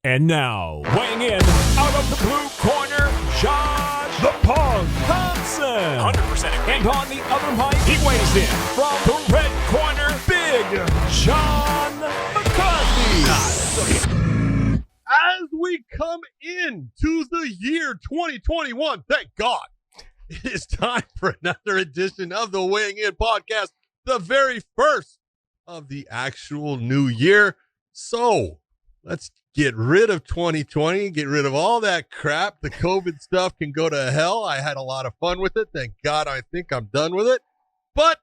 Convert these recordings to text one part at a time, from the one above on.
And now, weighing in out of the blue corner, Josh the Punk Thompson. 100%. And on the other mic, he weighs in from the red corner, Big John McCarthy. As we come into the year 2021, thank God, it is time for another edition of the Weighing In podcast, the very first of the actual new year. So let's get rid of 2020, get rid of all that crap. The COVID stuff can go to hell. I had a lot of fun with it. Thank God I think I'm done with it. But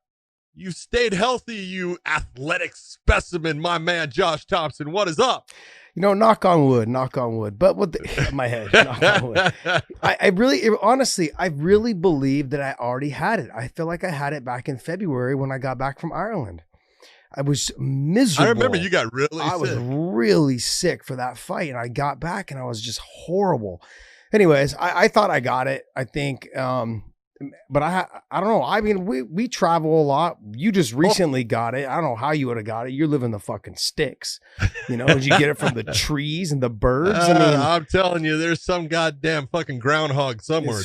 you stayed healthy, you athletic specimen, my man Josh Thompson. What is up? You know, knock on wood. But with my head, knock on wood. I really believe that I already had it. I feel like I had it back in February when I got back from Ireland. I was miserable. I remember you got really sick. I was really sick for that fight, and I got back, and I was just horrible. Anyways, I thought I got it, I think. But I don't know. I mean, we travel a lot. You just recently got it. I don't know how you would have got it. You're living the fucking sticks. You know, did you get it from the trees and the birds? I mean, I'm telling you, there's some goddamn fucking groundhog somewhere.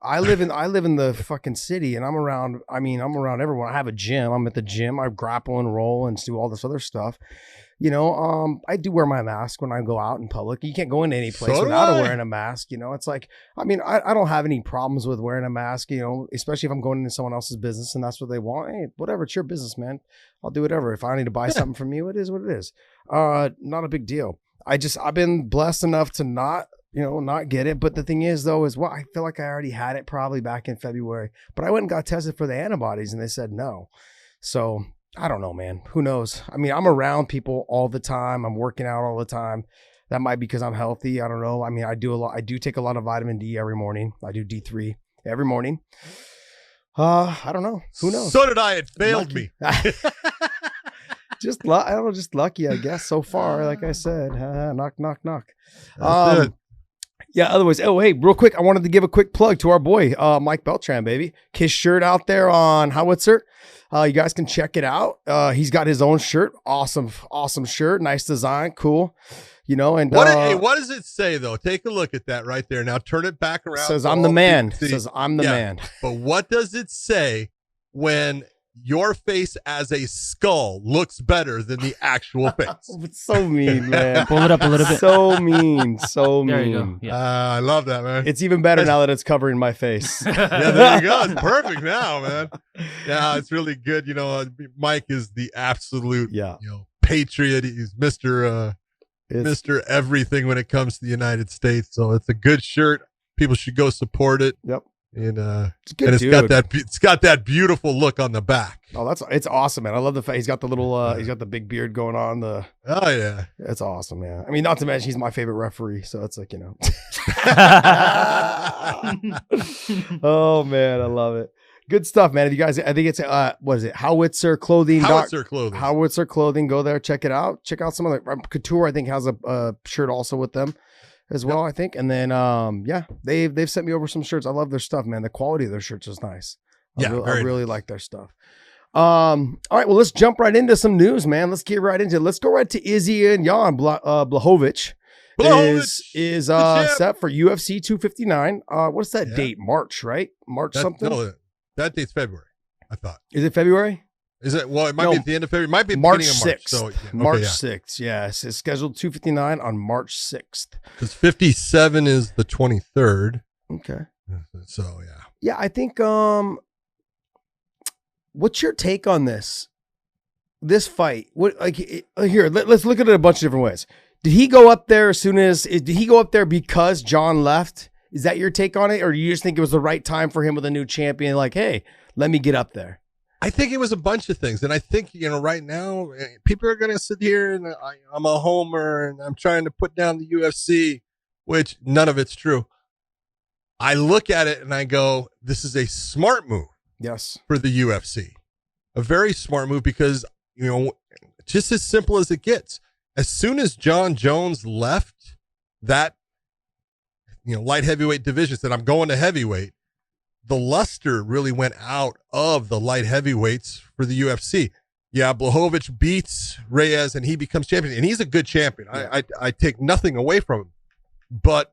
I live in the fucking city, and I'm around everyone. I have a gym. I'm at the gym. I grapple and roll and do all this other stuff. You know, I do wear my mask when I go out in public. You can't go into any place without wearing a mask. You know, it's like, I mean, I don't have any problems with wearing a mask, you know, especially if I'm going into someone else's business and that's what they want. Hey, whatever, it's your business, man. I'll do whatever. If I need to buy something from you, it is what it is. Not a big deal. I've been blessed enough to not get it. But the thing is, though, I feel like I already had it probably back in February, but I went and got tested for the antibodies and they said no. So I don't know, man. Who knows? I mean, I'm around people all the time. I'm working out all the time. That might be because I'm healthy. I don't know. I mean, I do take a lot of vitamin D every morning. I do D3 every morning. I don't know. Who knows? So did I. It failed me. Just lucky, I guess, so far. Like I said, knock, knock, knock. Yeah, otherwise, hey, real quick, I wanted to give a quick plug to our boy, Mike Beltran, baby. His shirt out there on Howitzer. You guys can check it out. He's got his own shirt. Awesome shirt. Nice design. Cool. You know, and what does it say, though? Take a look at that right there. Now turn it back around. Says I'm the man. Says I'm the man. But what does it say when your face as a skull looks better than the actual face? It's so mean, man. Pull it up a little bit. So mean. There you go. Yeah. I love that, man. It's even better now that it's covering my face. Yeah, there you go. It's perfect now, man. Yeah, it's really good. You know, Mike is the absolute patriot. He's Mr. Everything when it comes to the United States. So it's a good shirt. People should go support it. Yep. And it's got that beautiful look on the back. Oh, it's awesome, man. I love the fact he's got the little he's got the big beard going on. Oh yeah, it's awesome, man. I mean, not to mention he's my favorite referee, so it's like, you know. Oh man, I love it. Good stuff, man. If you guys, I think it's what is it? Howitzer Clothing. Howitzer Clothing. Go there, check it out. Check out some of the Couture. I think has a shirt also with them as well, I think. And then, they've sent me over some shirts. I love their stuff, man. The quality of their shirts is nice. I really like their stuff. All right, well, let's jump right into some news, man. Let's get right into it. Let's go right to Izzy and Jan Blachowicz. Is set for UFC 259. What's that date? March, right? Something? No, that date's February, I thought. Is it February? Is it? Well, it might be at the end of February. It might be at the March beginning of March. 6th. So, March 6th, yes. It's scheduled 259 on March 6th. Because 57 is the 23rd. Okay. So, yeah. Yeah, I think, what's your take on this fight? Here, let's look at it a bunch of different ways. Did he go up there because John left? Is that your take on it? Or do you just think it was the right time for him with a new champion? Like, hey, let me get up there. I think it was a bunch of things. And I think, right now, people are going to sit here and I'm a homer and I'm trying to put down the UFC, which none of it's true. I look at it and I go, this is a smart move. Yes. For the UFC. A very smart move because, just as simple as it gets. As soon as John Jones left that, light heavyweight division, said, I'm going to heavyweight, the luster really went out of the light heavyweights for the UFC. Yeah, Blachowicz beats Reyes and he becomes champion, and he's a good champion. Yeah. I take nothing away from him, but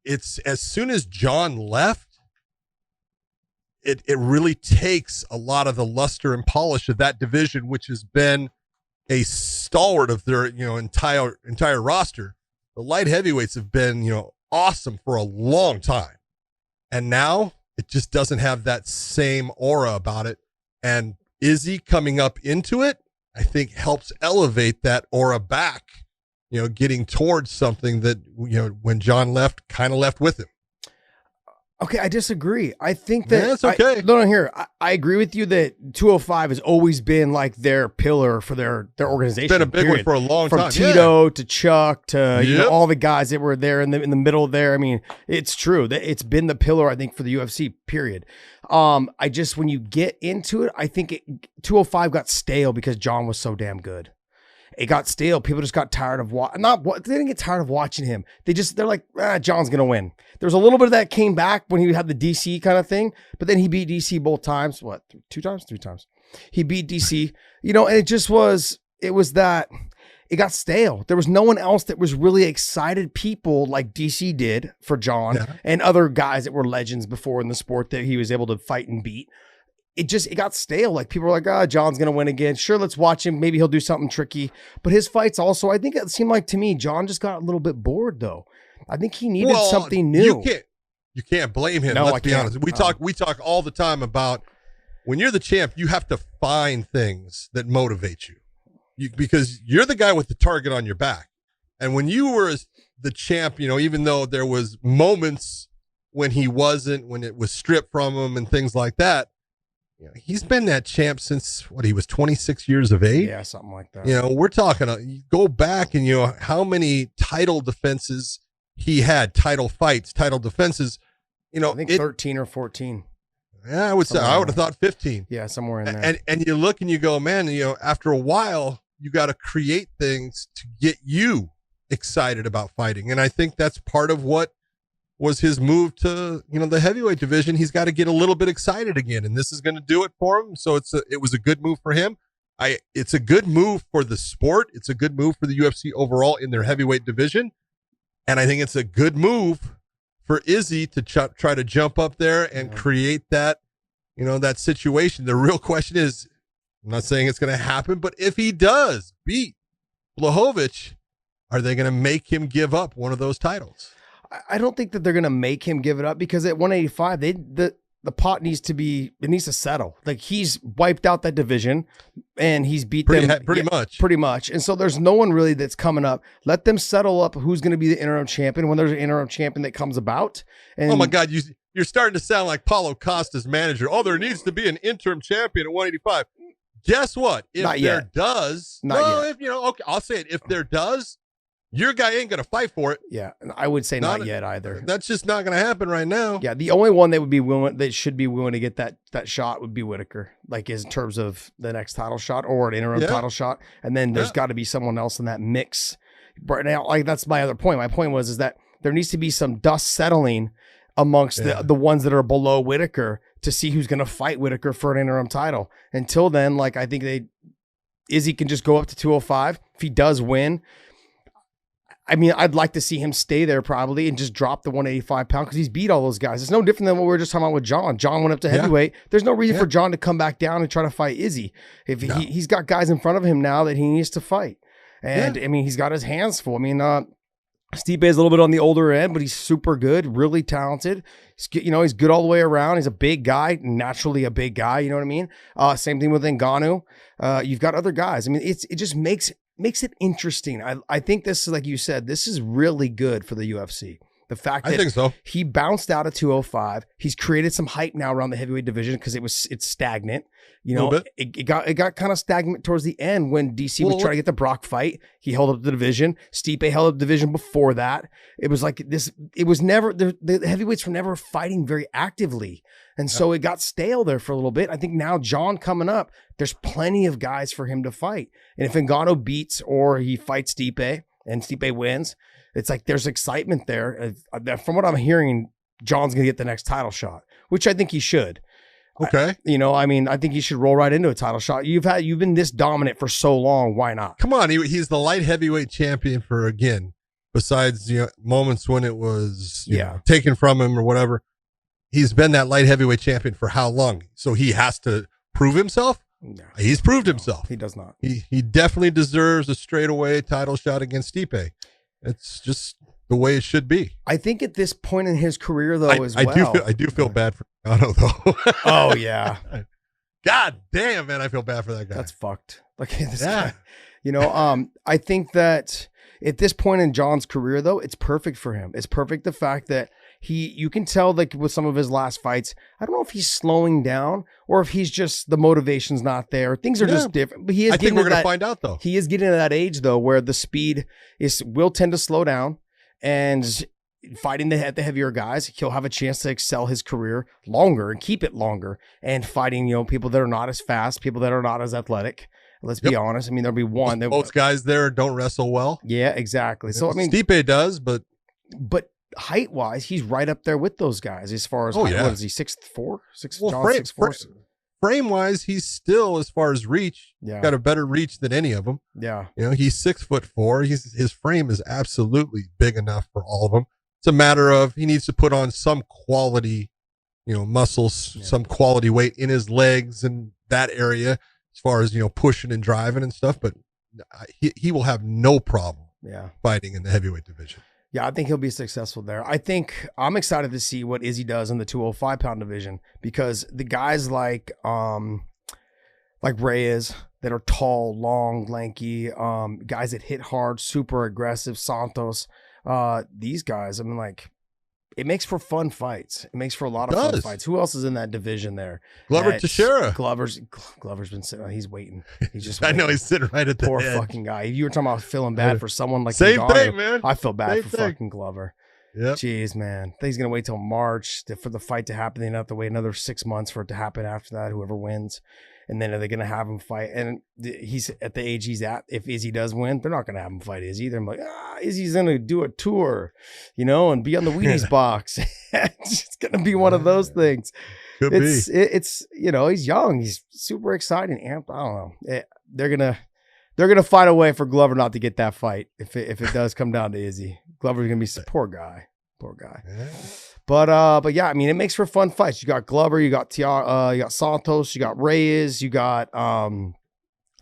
it's as soon as John left, it really takes a lot of the luster and polish of that division, which has been a stalwart of their entire roster. The light heavyweights have been awesome for a long time, and now it just doesn't have that same aura about it. And Izzy coming up into it, I think, helps elevate that aura back, getting towards something that, when John left, kind of left with him. Okay, I disagree. I think that that's okay. I agree with you that 205 has always been like their pillar for their organization. It's been a big one for a long time. From Tito to Chuck to all the guys that were there in the middle there. I mean, it's true that it's been the pillar, I think, for the UFC. Period. I just, when you get into it, I think 205 got stale because John was so damn good. It got stale. People just got tired of they didn't get tired of watching him. They're like, John's going to win. There was a little bit of that came back when he had the DC kind of thing, but then he beat DC both times. What? 2 times? 3 times. He beat DC, and it got stale. There was no one else that was really excited people like DC did for John and other guys that were legends before in the sport that he was able to fight and beat. It got stale. Like, people were like, John's going to win again. Sure, let's watch him. Maybe he'll do something tricky. But his fights also, I think it seemed like to me, John just got a little bit bored though. I think he needed something new. You can't blame him. No, let's be honest. We talk all the time about when you're the champ, you have to find things that motivate you, because you're the guy with the target on your back. And when you were the champ, even though there was moments when he wasn't, when it was stripped from him and things like that, he's been that champ since he was 26 years of age. Yeah, something like that. We're talking, go back and how many title defenses he had, title fights, title defenses. I think 13 or 14. Yeah, I would have thought 15. Yeah, somewhere in there. And you look and you go, man, after a while, you got to create things to get you excited about fighting. And I think that's part of what was his move to, the heavyweight division. He's got to get a little bit excited again, and this is going to do it for him. So it was a good move for him. It's a good move for the sport. It's a good move for the UFC overall in their heavyweight division. And I think it's a good move for Izzy to try to jump up there and create that, that situation. The real question is, I'm not saying it's going to happen, but if he does beat Blachowicz, are they going to make him give up one of those titles? I don't think that they're going to make him give it up, because at 185, the pot needs to settle. Like, he's wiped out that division and he's beat them pretty much. And so there's no one really that's coming up. Let them settle up who's going to be the interim champion when there's an interim champion that comes about. And oh my God, you're starting to sound like Paulo Costa's manager. Oh, there needs to be an interim champion at 185. Guess what? If there does, I'll say it. If there does, your guy ain't going to fight for it. Yeah, I would say not yet either. That's just not going to happen right now. Yeah, the only one that should be willing to get that shot would be Whitaker, like, in terms of the next title shot or an interim title shot. And then there's got to be someone else in that mix. Right now, like, that's my other point. My point is that there needs to be some dust settling amongst the ones that are below Whitaker to see who's going to fight Whitaker for an interim title. Until then, like, I think Izzy can just go up to 205. If he does win, I mean, I'd like to see him stay there probably and just drop the 185 pound, because he's beat all those guys. It's no different than what we were just talking about with John. John went up to heavyweight. There's no reason for John to come back down and try to fight Izzy. If he's got guys in front of him now that he needs to fight. And I mean, he's got his hands full. I mean, Stipe is a little bit on the older end, but he's super good, really talented. He's good all the way around. He's a big guy, naturally a big guy. You know what I mean? Same thing with Ngannou. You've got other guys. I mean, it just makes it interesting. I think this is, like you said, this is really good for the UFC. The fact that I think so. He bounced out of 205. He's created some hype now around the heavyweight division because it's stagnant. It got kind of stagnant towards the end when DC was trying to get the Brock fight. He held up the division. Stipe held up the division before that. It was like this. It was never the heavyweights were never fighting very actively, and so it got stale there for a little bit. I think now John coming up, there's plenty of guys for him to fight, and if Ngannou beats or he fights Stipe and Stipe wins, it's like there's excitement there. From what I'm hearing, John's gonna get the next title shot, which I think he should. Okay. I think you should roll right into a title shot. You've been this dominant for so long. Why not? Come on. He's the light heavyweight champion for, again, besides moments when it was taken from him or whatever. He's been that light heavyweight champion for how long? So he has to prove himself? No. He's proved himself. He does not. He definitely deserves a straightaway title shot against Stipe. It's just the way it should be. I think at this point in his career, though, I do feel bad for Otto, though. Oh, yeah. God damn, man, I feel bad for that guy. That's fucked. Look at this guy. I think that at this point in John's career, though, it's perfect for him. It's perfect the fact that you can tell, like, with some of his last fights, I don't know if he's slowing down or if he's just, the motivation's not there. Things are just different. But I think we're going to find out, though. He is getting to that age, though, where the speed will tend to slow down, and fighting the heavier guys, he'll have a chance to excel his career longer and keep it longer, and fighting, people that are not as fast, people that are not as athletic. Let's be honest. I mean, there'll be one. Most guys there don't wrestle well. Yeah, exactly. So, I mean, Stipe does, but height wise, he's right up there with those guys as far as what is he, 6'4"? 6'4"? Frame wise, he's still, as far as reach, got a better reach than any of them. Yeah. He's 6'4". His frame is absolutely big enough for all of them. It's a matter of he needs to put on some quality, muscles, some quality weight in his legs and that area as far as, pushing and driving and stuff. But he will have no problem fighting in the heavyweight division. Yeah, I think he'll be successful there. I think I'm excited to see what Izzy does in the 205-pound division, because the guys like Reyes that are tall, long, lanky, guys that hit hard, super aggressive, Santos, these guys, I mean, like, it makes for fun fights. It makes for a lot of fun fights. Who else is in that division there? Glover Teixeira. Glover's been sitting. He's waiting. He's just waiting. I know he's sitting right at the poor end. Fucking guy. You were talking about feeling bad for someone like same Ngannou. thing, man. I feel bad for fucking Glover. Yeah. Jeez, man. I think he's gonna wait till March for the fight to happen. They have to wait another 6 months for it to happen after that. Whoever wins. And then are they going to have him fight? And he's at the age he's at. If Izzy does win, they're not going to have him fight Izzy. They're like, Izzy's going to do a tour, and be on the Wheaties box. It's going to be one of those things. Could be. It's he's young. He's super exciting. Amped. I don't know. They're gonna find a way for Glover not to get that fight if it does come down to Izzy. Glover's gonna be poor guy. Yeah. But yeah, I mean, it makes for fun fights. You got Glover, you got you got Santos, you got Reyes, you got I don't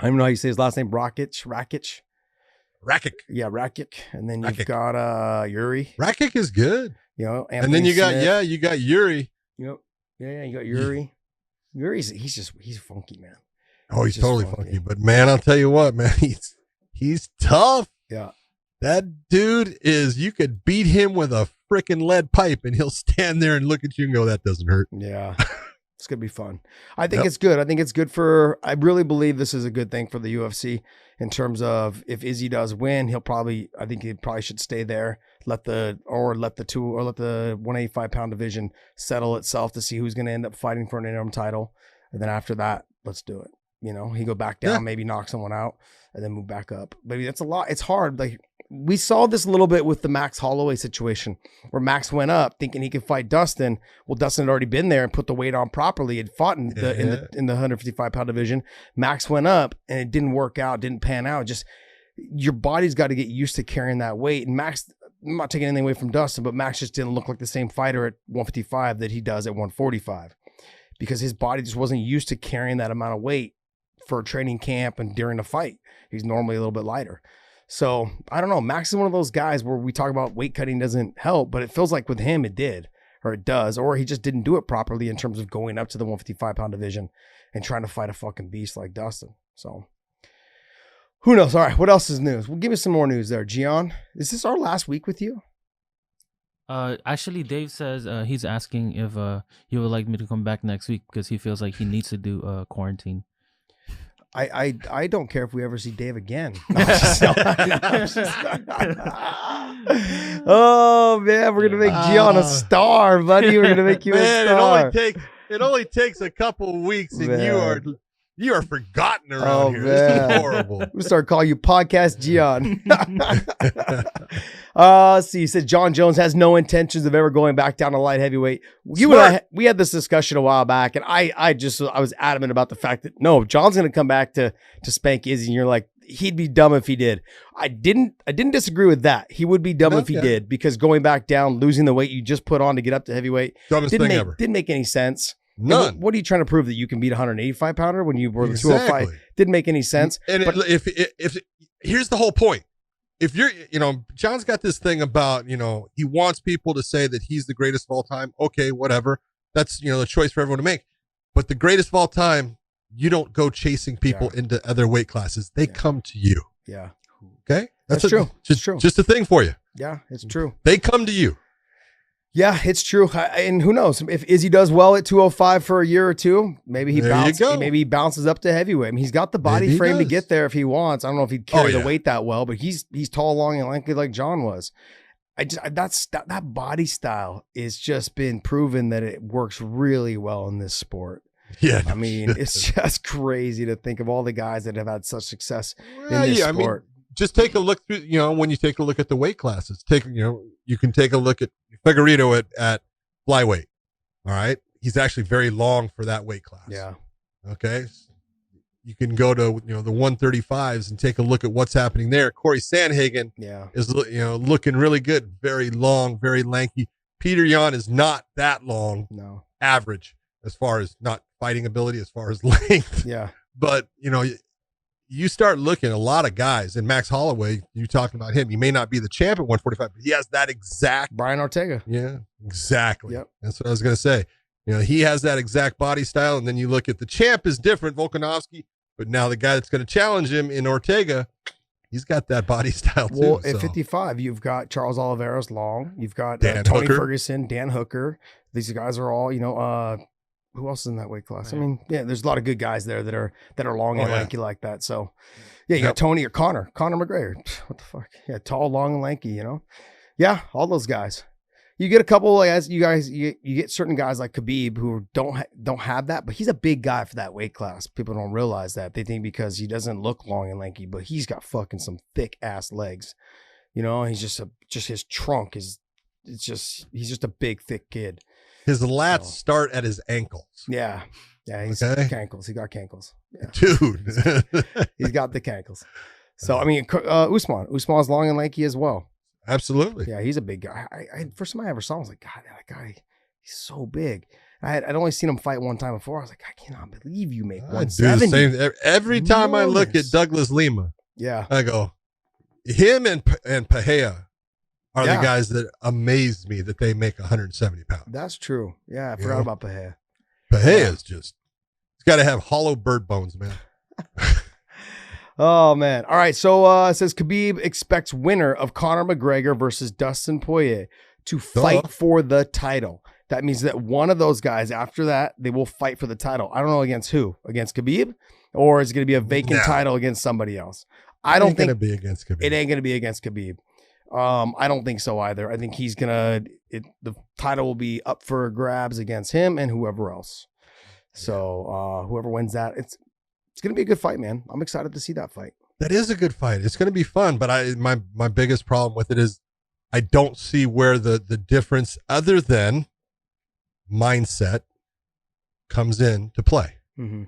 even know how you say his last name, Rakic. Yeah, Rakic. And then you've got Yuri. Rakic is good. Anthony and then you Smith. got Yuri. Yep. Yeah, you got Yuri. Yuri's he's funky, man. Oh, he's totally funky. But man, I'll tell you what, man, he's tough. Yeah. That dude you could beat him with a freaking lead pipe and he'll stand there and look at you and go, that doesn't hurt. Yeah. It's going to be fun. I think it's good. I think it's good I really believe this is a good thing for the UFC in terms of if Izzy does win, he probably should stay there, let the 185-pound division settle itself to see who's going to end up fighting for an interim title. And then after that, let's do it. He go back down, maybe knock someone out and then move back up. Maybe that's a lot. It's hard. Like, we saw this a little bit with the Max Holloway situation where Max went up thinking he could fight Dustin. Well, Dustin had already been there and put the weight on properly. Had fought in the 155-pound division. Max went up and it didn't work out, didn't pan out. Just your body's got to get used to carrying that weight. And Max, I'm not taking anything away from Dustin, but Max just didn't look like the same fighter at 155 that he does at 145 because his body just wasn't used to carrying that amount of weight for a training camp and during a fight. He's normally a little bit lighter. So I don't know. Max is one of those guys where we talk about weight cutting doesn't help, but it feels like with him it did, or it does, or he just didn't do it properly in terms of going up to the 155-pound division and trying to fight a fucking beast like Dustin. So who knows? All right. What else is news? Well, give us some more news there. Gian, is this our last week with you? Actually, Dave says he's asking if he would like me to come back next week because he feels like he needs to do quarantine. I don't care if we ever see Dave again. Oh man, we're gonna make Gian a star, buddy. We're gonna make you a star. It only takes a couple of weeks, and You are forgotten around here. This is horrible. I'm gonna start calling you Podcast Gian. Let's see. He said John Jones has no intentions of ever going back down to light heavyweight. You and I, we had this discussion a while back, and I was adamant about the fact that no, John's gonna come back to spank Izzy, and you're like, he'd be dumb if he did. I didn't disagree with that. He would be dumb if he did, because going back down, losing the weight you just put on to get up to heavyweight, dumbest thing ever. Didn't make any sense. None. What are you trying to prove, that you can beat a 185 pounder when you were the 205? Didn't make any sense. And if here's the whole point. If you're, John's got this thing about, he wants people to say that he's the greatest of all time. Okay, whatever. That's, the choice for everyone to make. But the greatest of all time, you don't go chasing people into other weight classes. They come to you. Yeah. Okay? That's true. Just, true. Just a thing for you. Yeah, it's true. They come to you. Yeah, it's true. And who knows? If Izzy does well at 205 for a year or two, maybe he bounces up to heavyweight. I mean, he's got the body frame to get there if he wants. I don't know if he'd carry the weight that well, but he's tall, long, and lanky like John was. That body style is just been proven that it works really well in this sport. Yeah, I mean, it's just crazy to think of all the guys that have had such success in this sport. Just take a look through, when you take a look at the weight classes, you can take a look at Figueiredo at flyweight. All right. He's actually very long for that weight class. Yeah. Okay. You can go to, the 135s and take a look at what's happening there. Corey Sandhagen is, looking really good. Very long, very lanky. Peter Yan is not that long. No. Average as far as not fighting ability, as far as length. Yeah. But, you start looking, a lot of guys, and Max Holloway, you talking about him, he may not be the champ at 145, but he has that exact Brian Ortega. Yeah, exactly. Yep. That's what I was going to say. He has that exact body style, and then you look at the champ is different, Volkanovski, but now the guy that's going to challenge him in Ortega, he's got that body style too. Well, at 55, you've got Charles Oliveira's long, you've got Tony Ferguson, Dan Hooker. These guys are all, who else is in that weight class? Right. I mean, there's a lot of good guys there that are long and lanky like that. So, you got Tony or Conor McGregor. What the fuck? Yeah, tall, long, and lanky. Yeah, all those guys. You get a couple, as you guys, you get certain guys like Khabib who don't have that, but he's a big guy for that weight class. People don't realize that. They think because he doesn't look long and lanky, but he's got fucking some thick ass legs. He's just his trunk is. He's just a big, thick kid. His lats start at his ankles. Yeah, he's cankles. He got cankles. Yeah. Dude. He's got the cankles. So, I mean, Usman's long and lanky as well. Absolutely. Yeah, he's a big guy. First time I ever saw him, I was like, God, that guy, he's so big. I'd only seen him fight one time before. I was like, I cannot believe you make 170. Do the same. Every time I look at Douglas Lima, I go, him and Pahea are the guys that amaze me that they make 170 pounds. That's true. Yeah, I forgot about Pahea. Pahea is just, he's got to have hollow bird bones, man. Oh, man. All right. So it says Khabib expects winner of Conor McGregor versus Dustin Poirier to fight for the title. That means that one of those guys, after that, they will fight for the title. I don't know against who. Against Khabib? Or is it going to be a vacant title against somebody else? I don't think it's going to be against Khabib. It ain't going to be against Khabib. I don't think so either. I think he's the title will be up for grabs against him and whoever else. So whoever wins that, it's going to be a good fight, man. I'm excited to see that fight. That is a good fight. It's going to be fun, but my biggest problem with it is I don't see where the difference other than mindset comes in to play. Mm-hmm.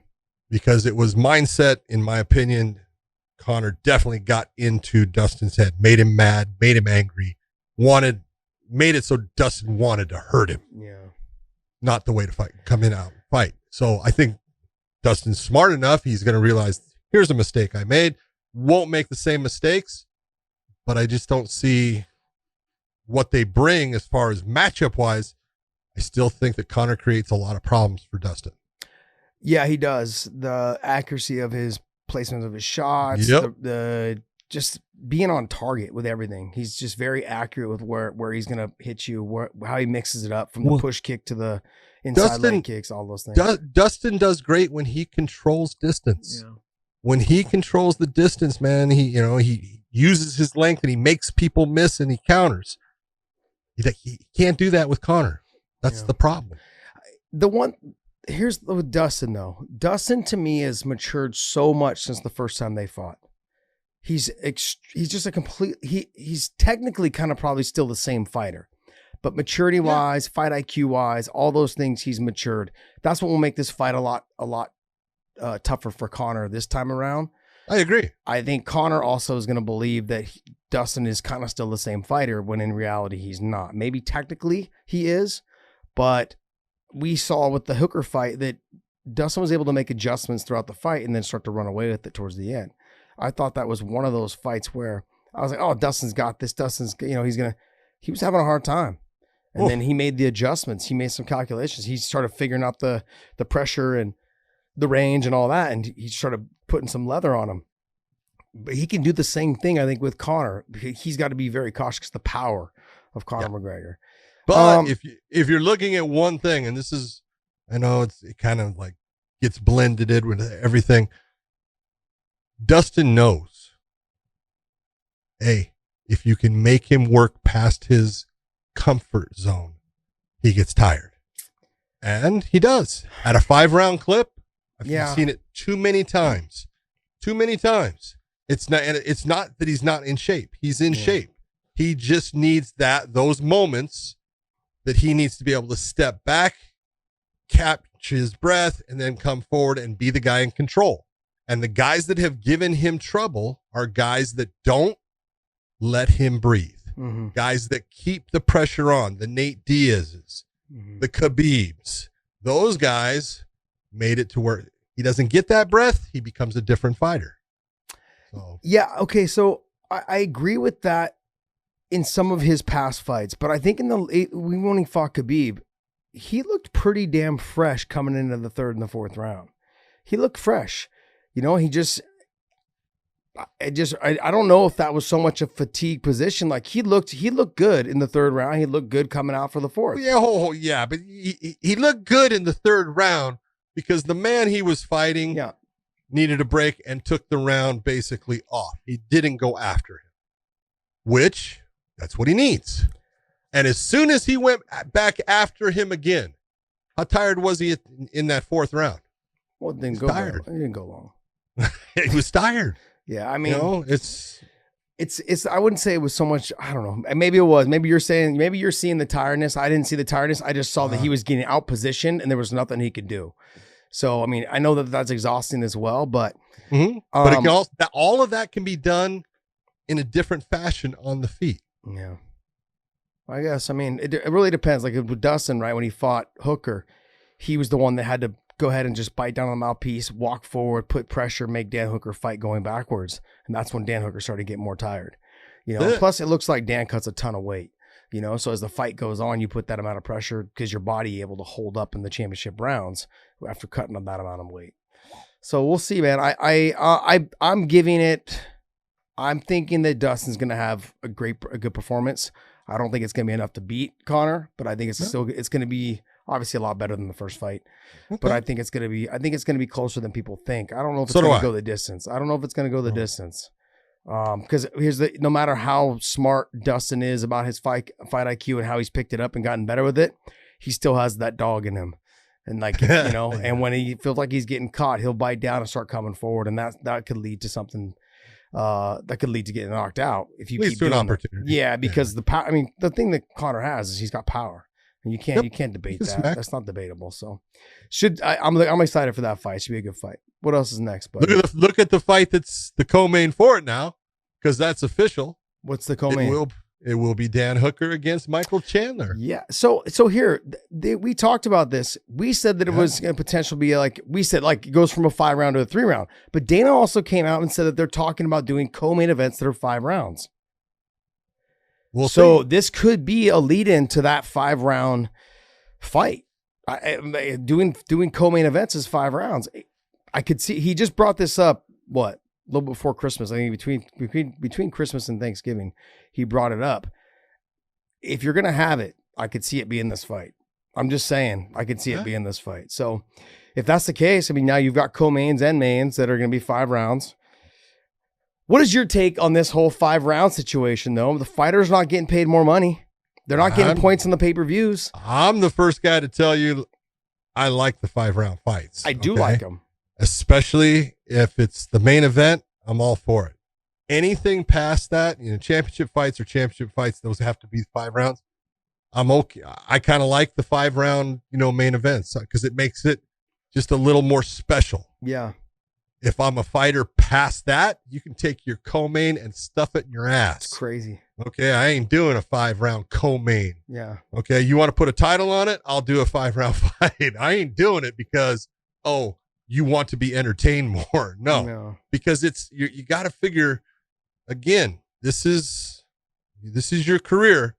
Because it was mindset, in my opinion. Conor definitely got into Dustin's head, made him mad, made him angry, made it so Dustin wanted to hurt him. Yeah. Not the way to fight, come in out and fight. So I think Dustin's smart enough. He's going to realize, here's a mistake I made. Won't make the same mistakes, but I just don't see what they bring as far as matchup wise. I still think that Conor creates a lot of problems for Dustin. Yeah, he does. The accuracy of his placement of his shots, the just being on target with everything. He's just very accurate with where he's going to hit you, how he mixes it up from the push kick to the inside leg kicks, all those things. Dustin does great when he controls distance. Yeah. When he controls the distance, man, he uses his length and he makes people miss and he counters. He can't do that with Conor. That's the problem. here's with Dustin though. Dustin to me has matured so much since the first time they fought. He's just a complete. He's technically kind of probably still the same fighter, but maturity wise, fight IQ wise, all those things, he's matured. That's what will make this fight a lot tougher for Conor this time around. I agree. I think Conor also is going to believe that Dustin is kind of still the same fighter when in reality he's not. Maybe technically he is, but we saw with the Hooker fight that Dustin was able to make adjustments throughout the fight and then start to run away with it towards the end. I thought that was one of those fights where I was like, oh, Dustin's got this. Dustin's, he was having a hard time. And then he made the adjustments. He made some calculations. He started figuring out the pressure and the range and all that. And he started putting some leather on him. But he can do the same thing, I think, with Conor. He's got to be very cautious, the power of Conor McGregor. But if you're looking at one thing, and this is, I know it kind of like gets blended in with everything. Dustin knows, hey, if you can make him work past his comfort zone, he gets tired. And he does. At a 5-round clip, I've seen it too many times. It's not that he's not in shape. He's in shape. He just needs those moments that he needs to be able to step back, catch his breath, and then come forward and be the guy in control. And the guys that have given him trouble are guys that don't let him breathe. Mm-hmm. Guys that keep the pressure on, the Nate Diaz's, the Khabibs. Those guys made it to where he doesn't get that breath, he becomes a different fighter. So. Yeah, okay, so I agree with that in some of his past fights, but I think when he fought Khabib, he looked pretty damn fresh coming into the third and the fourth round. He looked fresh. I don't know if that was so much a fatigue position. Like he looked good in the third round. He looked good coming out for the fourth. Yeah, but he looked good in the third round because the man he was fighting needed a break and took the round basically off. He didn't go after him, which that's what he needs. And as soon as he went back after him again, how tired was he in that fourth round? Well, it didn't go long. It didn't go long. He was tired. Yeah, I mean, it's. I wouldn't say it was so much. I don't know. Maybe it was. Maybe you're seeing the tiredness. I didn't see the tiredness. I just saw that he was getting out positioned and there was nothing he could do. So I mean, I know that that's exhausting as well, but but it can also, all of that can be done in a different fashion on the feet. Yeah, I guess. I mean, it really depends. Like with Dustin, right? When he fought Hooker, he was the one that had to go ahead and just bite down on the mouthpiece, walk forward, put pressure, make Dan Hooker fight going backwards. And that's when Dan Hooker started getting more tired. Plus it looks like Dan cuts a ton of weight, so as the fight goes on, you put that amount of pressure because your body able to hold up in the championship rounds after cutting on that amount of weight. So we'll see, man. I'm giving it, I'm thinking that Dustin's going to have a good performance. I don't think it's going to be enough to beat Conor, but I think it's going to be obviously a lot better than the first fight. Okay. But I think it's going to be closer than people think. I don't know if it's going to go the distance. Because no matter how smart Dustin is about his fight IQ and how he's picked it up and gotten better with it, he still has that dog in him. And and when he feels like he's getting caught, he'll bite down and start coming forward. And that could lead to something that could lead to getting knocked out if you keep doing an opportunity. Yeah, because the power. I mean, the thing that Conor has is he's got power, and you can't debate that. That's not debatable. So, I'm excited for that fight. It should be a good fight. What else is next, buddy? Look at the fight that's the co-main for it now, because that's official. What's the co-main? It will be Dan Hooker against Michael Chandler. Yeah. So here we talked about this. We said that it was going to potentially be it goes from a 5-round to a 3-round. But Dana also came out and said that they're talking about doing co-main events that are 5 rounds. So this could be a lead-in to that 5-round fight. Doing co-main events is 5 rounds. I could see he just brought this up. What? A little before Christmas, I think between Christmas and Thanksgiving, he brought it up. If you're going to have it, I could see it be in this fight. I'm just saying, I could see it be in this fight. So if that's the case, I mean, now you've got co-mains and mains that are going to be 5 rounds. What is your take on this whole 5-round situation, though? The fighter's not getting paid more money. They're not getting points on the pay-per-views. I'm the first guy to tell you, I like the 5-round fights. I do like them. Especially if it's the main event, I'm all for it. Anything past that, championship fights are championship fights. Those have to be 5 rounds. I'm okay. I kind of like the 5-round, main events because it makes it just a little more special. Yeah. If I'm a fighter past that, you can take your co-main and stuff it in your ass. It's crazy. Okay, I ain't doing a 5-round co-main. Yeah. Okay, you want to put a title on it? I'll do a 5-round fight. I ain't doing it because, you want to be entertained more. No. Because you got to figure, again, this is your career,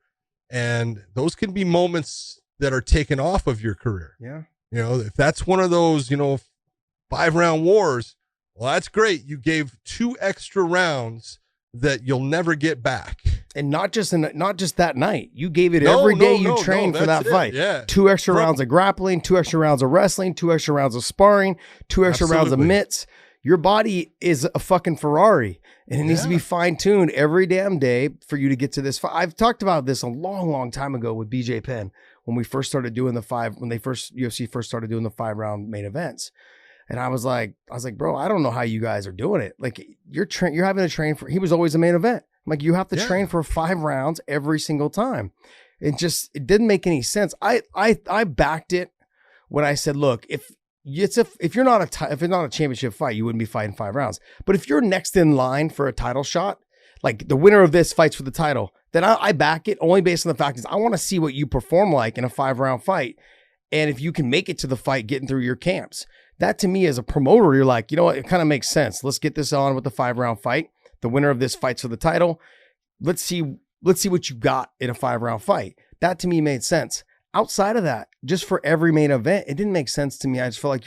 and those can be moments that are taken off of your career. Yeah. If that's one of those, 5-round wars, well, that's great. You gave 2 extra rounds that you'll never get back. And not just that night. You gave it every day you trained for that fight. Yeah. 2 extra rounds of grappling, 2 extra rounds of wrestling, 2 extra rounds of sparring, 2 extra rounds of mitts. Your body is a fucking Ferrari, and it needs to be fine-tuned every damn day for you to get to this fight. I've talked about this a long, long time ago with BJ Penn when we first started doing UFC first started doing the 5-round main events. And I was like, bro, I don't know how you guys are doing it. Like you're having to train for, he was always a main event. I'm like, you have to train for 5 rounds every single time. It didn't make any sense. I backed it when I said, look, if you're not a championship fight, you wouldn't be fighting 5 rounds. But if you're next in line for a title shot, like the winner of this fights for the title, then I back it only based on the fact is I want to see what you perform like in a 5-round fight. And if you can make it to the fight, getting through your camps. That to me as a promoter, you're like, you know what? It kind of makes sense. Let's get this on with the 5-round fight. The winner of this fights for the title. Let's see what you got in a 5-round fight. That to me made sense. Outside of that, just for every main event, it didn't make sense to me. I just feel like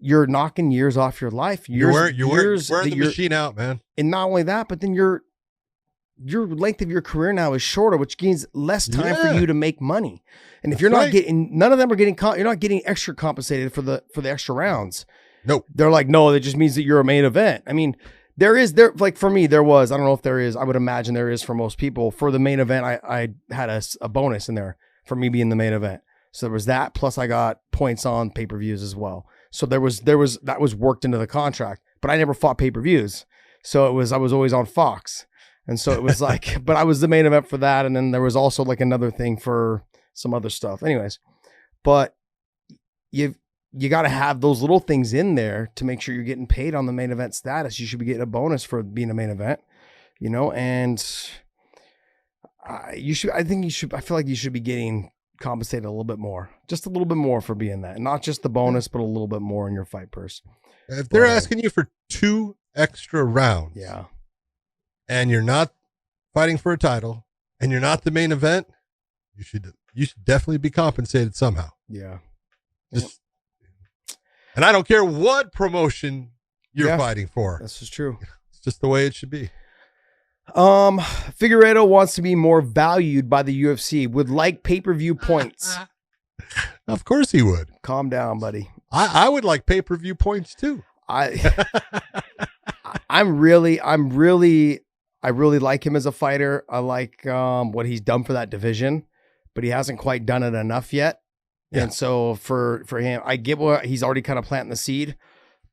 you're knocking years off your life. You're wearing the machine out, man. And not only that, but then your length of your career now is shorter, which means less time for you to make money. And if you're not getting, none of them are getting, you're not getting extra compensated for the extra rounds. Nope. They're like, no, that just means that you're a main event. I mean, like for me, there was, I don't know if there is, I would imagine there is for most people. For the main event, I had a bonus in there for me being the main event. So there was that, plus I got points on pay-per-views as well. So that was worked into the contract, but I never fought pay-per-views. So I was always on Fox. And so it was like, but I was the main event for that. And then there was also like another thing for some other stuff. Anyways, but you got to have those little things in there to make sure you're getting paid on the main event status. You should be getting a bonus for being a main event, and I feel like you should be getting compensated a little bit more, just a little bit more for being that. Not just the bonus, but a little bit more in your fight purse. If they're asking you for 2 extra rounds. Yeah. And you're not fighting for a title and you're not the main event, you should definitely be compensated somehow. Yeah. And I don't care what promotion you're fighting for. This is true. It's just the way it should be. Figueiredo wants to be more valued by the UFC, would like pay-per-view points. Of course he would. Calm down, buddy. I would like pay-per-view points too. I really like him as a fighter. I like what he's done for that division, but he hasn't quite done it enough yet. Yeah. And so for him, I get what he's already kind of planting the seed.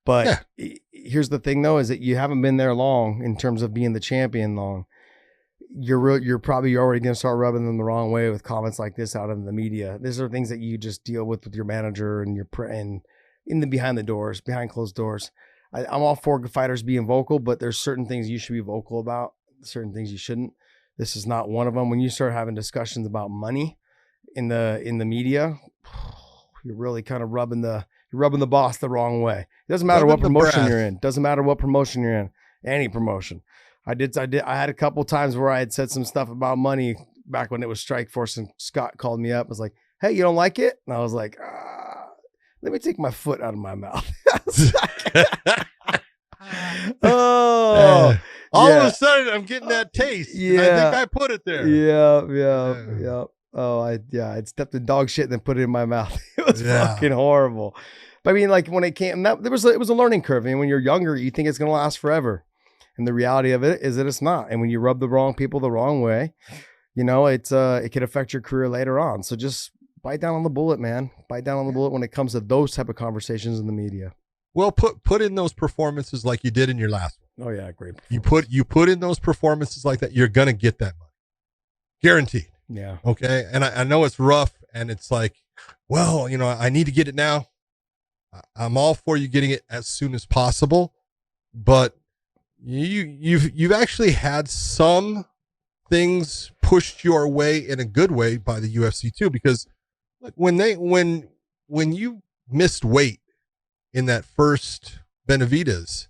But here's the thing, though, is that you haven't been there long in terms of being the champion long. You're probably already going to start rubbing them the wrong way with comments like this out in the media. These are things that you just deal with your manager and and in the behind closed doors. I'm all for fighters being vocal, but there's certain things you should be vocal about, certain things you shouldn't. This is not one of them. When you start having discussions about money in the media, you're really kind of rubbing the boss the wrong way. It doesn't matter what promotion you're in. Doesn't matter what promotion you're in. Any promotion. I had a couple times where I had said some stuff about money back when it was Strikeforce, and Scott called me up. Was like, "Hey, you don't like it?" And I was like, "Let me take my foot out of my mouth." All of a sudden, I'm getting that taste. Yeah, I think I put it there. Yeah. Oh, I'd stepped in dog shit and then put it in my mouth. It was fucking horrible. But I mean, like when it came, it was a learning curve. I mean, when you're younger, you think it's going to last forever. And the reality of it is that it's not. And when you rub the wrong people the wrong way, it could affect your career later on. So just bite down on the bullet, man. Bite down on the bullet when it comes to those type of conversations in the media. Well, put in those performances like you did in your last one. Oh yeah, great. You put in those performances like that, you're gonna get that money, guaranteed. Yeah. Okay. And I know it's rough, and it's like, well, I need to get it now. I'm all for you getting it as soon as possible, but you've actually had some things pushed your way in a good way by the UFC too, because when you missed weight in that first Benavidez,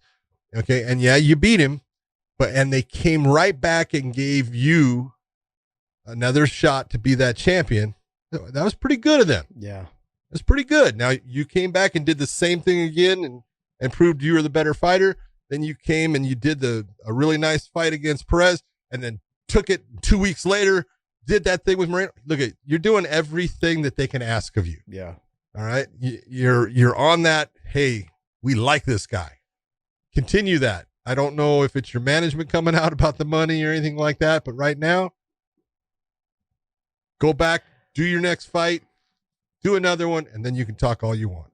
okay, and yeah, you beat him, and they came right back and gave you another shot to be that champion. That was pretty good of them. Yeah. It was pretty good. Now you came back and did the same thing again and proved you were the better fighter. Then you came and you did a really nice fight against Perez, and then took it 2 weeks later, did that thing with Moreno. Look, you're doing everything that they can ask of you. Yeah. All right. You're on that. Hey, we like this guy. Continue that. I don't know if it's your management coming out about the money or anything like that, but right now, go back, do your next fight, do another one, and then you can talk all you want.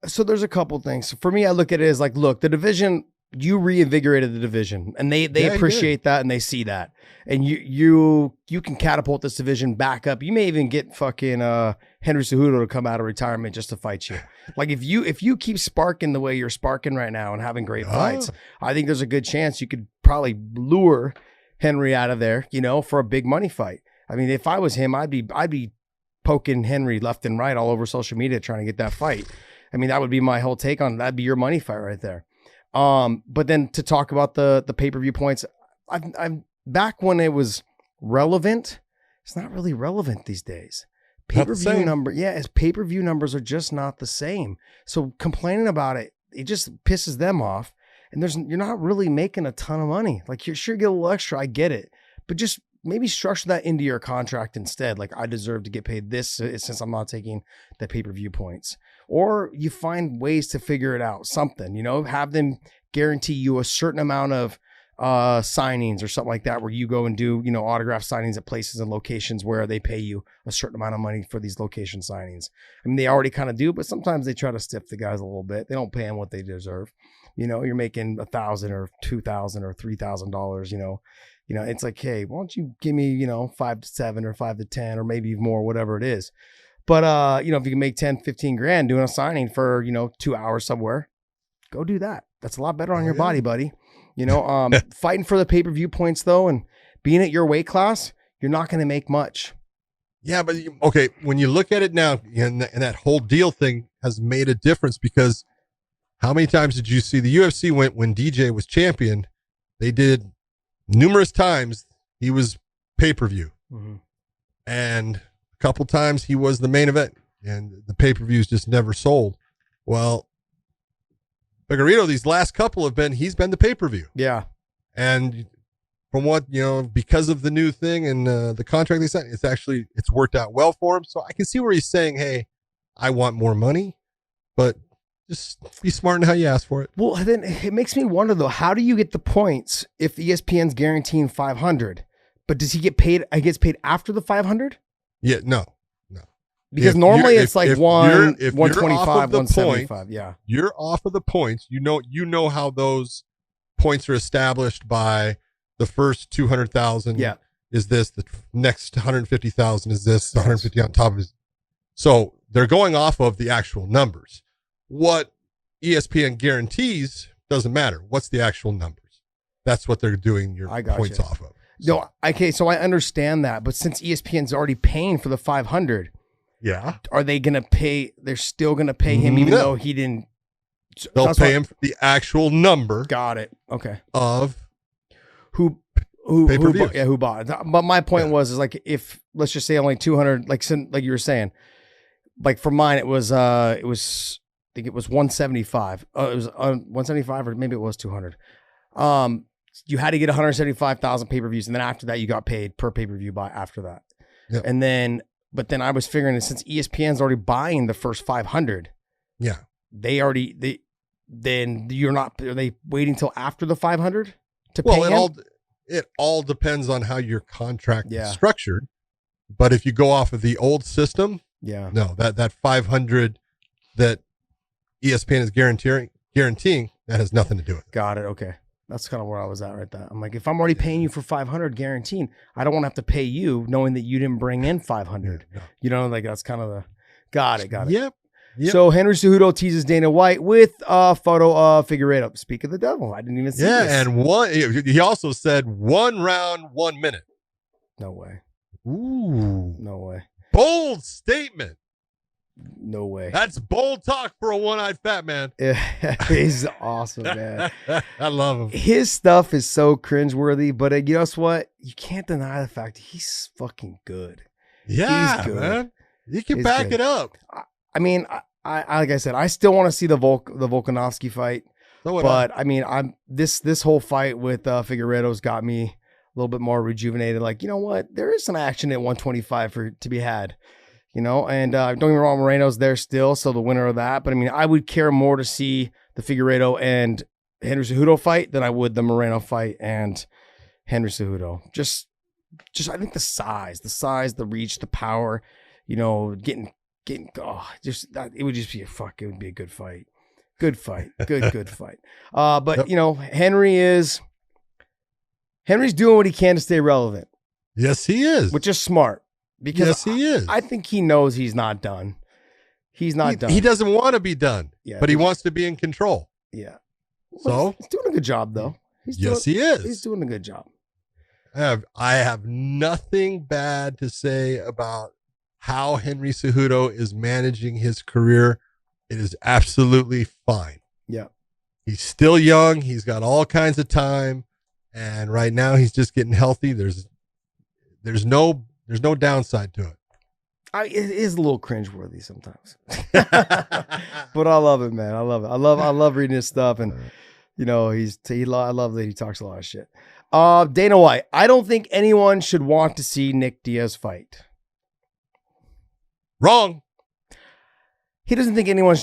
So there's a couple things. For me, I look at it as like, look, the division, you reinvigorated the division, and they appreciate that, and they see that, and you can catapult this division back up. You may even get fucking Henry Cejudo to come out of retirement just to fight you. Like if you keep sparking the way you're sparking right now and having great fights, I think there's a good chance you could probably lure Henry out of there, for a big money fight. I mean, if I was him, I'd be poking Henry left and right all over social media trying to get that fight. I mean, that would be my whole take on it. That'd be your money fight right there. But then to talk about the pay-per-view points, I'm back when it was relevant. It's not really relevant these days. Pay-per-view pay-per-view numbers are just not the same. So complaining about it, it just pisses them off. And you're not really making a ton of money. Like, you're sure get a little extra, I get it, but just maybe structure that into your contract instead. Like, I deserve to get paid this since I'm not taking the pay-per-view points. Or you find ways to figure it out, something, have them guarantee you a certain amount of signings or something like that, where you go and do, autograph signings at places and locations where they pay you a certain amount of money for these location signings. I mean, they already kind of do, but sometimes they try to stiff the guys a little bit. They don't pay them what they deserve. You're making $1,000 or $2,000 or $3,000, it's like, hey, why don't you give me, 5 to 7 or 5 to 10 or maybe more, whatever it is. But, if you can make 10, 15 grand doing a signing for, 2 hours somewhere, go do that. That's a lot better on your body, buddy. Fighting for the pay-per-view points though, and being at your weight class, you're not going to make much. Yeah. But okay. When you look at it now, and that whole deal thing has made a difference, because how many times did you see the UFC when DJ was champion? They did numerous times. He was pay-per-view, and a couple times he was the main event, and the pay-per-views just never sold. Well, Figueiredo, these last couple he's been the pay-per-view. Yeah. And from what, because of the new thing and the contract they signed, it's worked out well for him. So I can see where he's saying, hey, I want more money, but just be smart in how you ask for it. Well, then it makes me wonder though, how do you get the points if ESPN's guaranteeing 500, but does he get paid? He gets paid after the 500? Yeah, no. Because normally it's like 125, 175. Yeah. You're off of the points. You know how those points are established by the first 200,000. Yeah. Is this the next 150,000? Is this 150 on top of it? So they're going off of the actual numbers. What ESPN guarantees doesn't matter. What's the actual numbers? That's what they're doing your points off of. So. No, okay. So I understand that, but since ESPN's already paying for the 500, yeah, are they going to pay? They're still going to pay him, even though he didn't. They'll pay him for the actual number. Got it. Okay. Of who bought it. But my point was like, if let's just say only 200, like you were saying, like for mine, it was I think it was 175. It was 175, or maybe it was 200. You had to get 175,000 pay-per-views, and then after that, you got paid per pay-per-view after that. Yep. And then. But then I was figuring that since ESPN's already buying the first 500, yeah, then you're not. Are they waiting till after the 500 to pay? Well, it all depends on how your contract is structured. But if you go off of the old system, Yeah. No, that 500 that ESPN is guaranteeing that has nothing to do with it. Got it. Okay. That's kind of where I was at right there. I'm like, if I'm already paying you for 500 guaranteed, I don't want to have to pay you knowing that you didn't bring in 500. No. You know, like that's kind of the, got it. Yep. So Henry Cejudo teases Dana White with a photo of Figueiredo. Speak of the devil. I didn't even see this. And he also said 1 round, 1 minute. No way. Ooh. No way. Bold statement. No way. That's bold talk for a one-eyed fat man. He's awesome, man. I love him. His stuff is so cringeworthy, but you know what? You can't deny the fact he's fucking good. Yeah, he's good. man. You can He's back good. it up. I mean, I like I said, I still want to see the Volkanovski fight, but I mean, this whole fight with Figueiredo's got me a little bit more rejuvenated. Like, you know what? There is some action at 125 to be had. You know, and don't get me wrong, Moreno's there still, so the winner of that. But I mean, I would care more to see the Figueiredo and Henry Cejudo fight than I would the Moreno fight and Henry Cejudo. Just I think the size, the reach, the power, you know, getting it would just be it would be a good fight. Good fight. Good fight. But you know, Henry's doing what he can to stay relevant. Yes, he is. Which is smart. Because yes, he is. I think he knows he's not done. He's not done. He doesn't want to be done, but he wants to be in control. Yeah. So he's doing a good job, though. he is. He's doing a good job. I have nothing bad to say about how Henry Cejudo is managing his career. It is absolutely fine. Yeah. He's still young. He's got all kinds of time. And right now he's just getting healthy. There's no downside to it. It is a little cringeworthy sometimes, but I love it, man. I love it. I love reading his stuff, and you know, I love that he talks a lot of shit. Dana White, I don't think anyone should want to see Nick Diaz fight. Wrong. He doesn't think anyone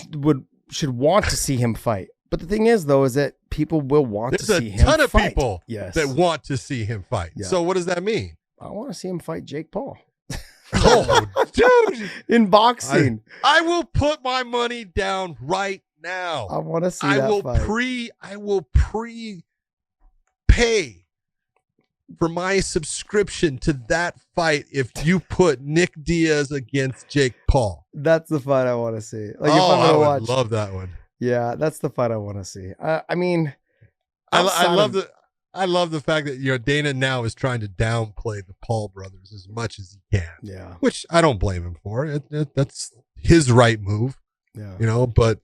should want to see him fight. But the thing is, though, is that people will want to see him fight. There's a ton of people that want to see him fight. Yeah. So what does that mean? I want to see him fight Jake Paul. Oh, dude. In boxing. I will put my money down right now. I want to see that fight. I will pay for my subscription to that fight if you put Nick Diaz against Jake Paul. That's the fight I want to see. Like, I would love that one. Yeah, that's the fight I want to see. I mean, I love the fact that, you know, Dana now is trying to downplay the Paul brothers as much as he can. Yeah. Which I don't blame him for. That's his right move. Yeah. You know, but,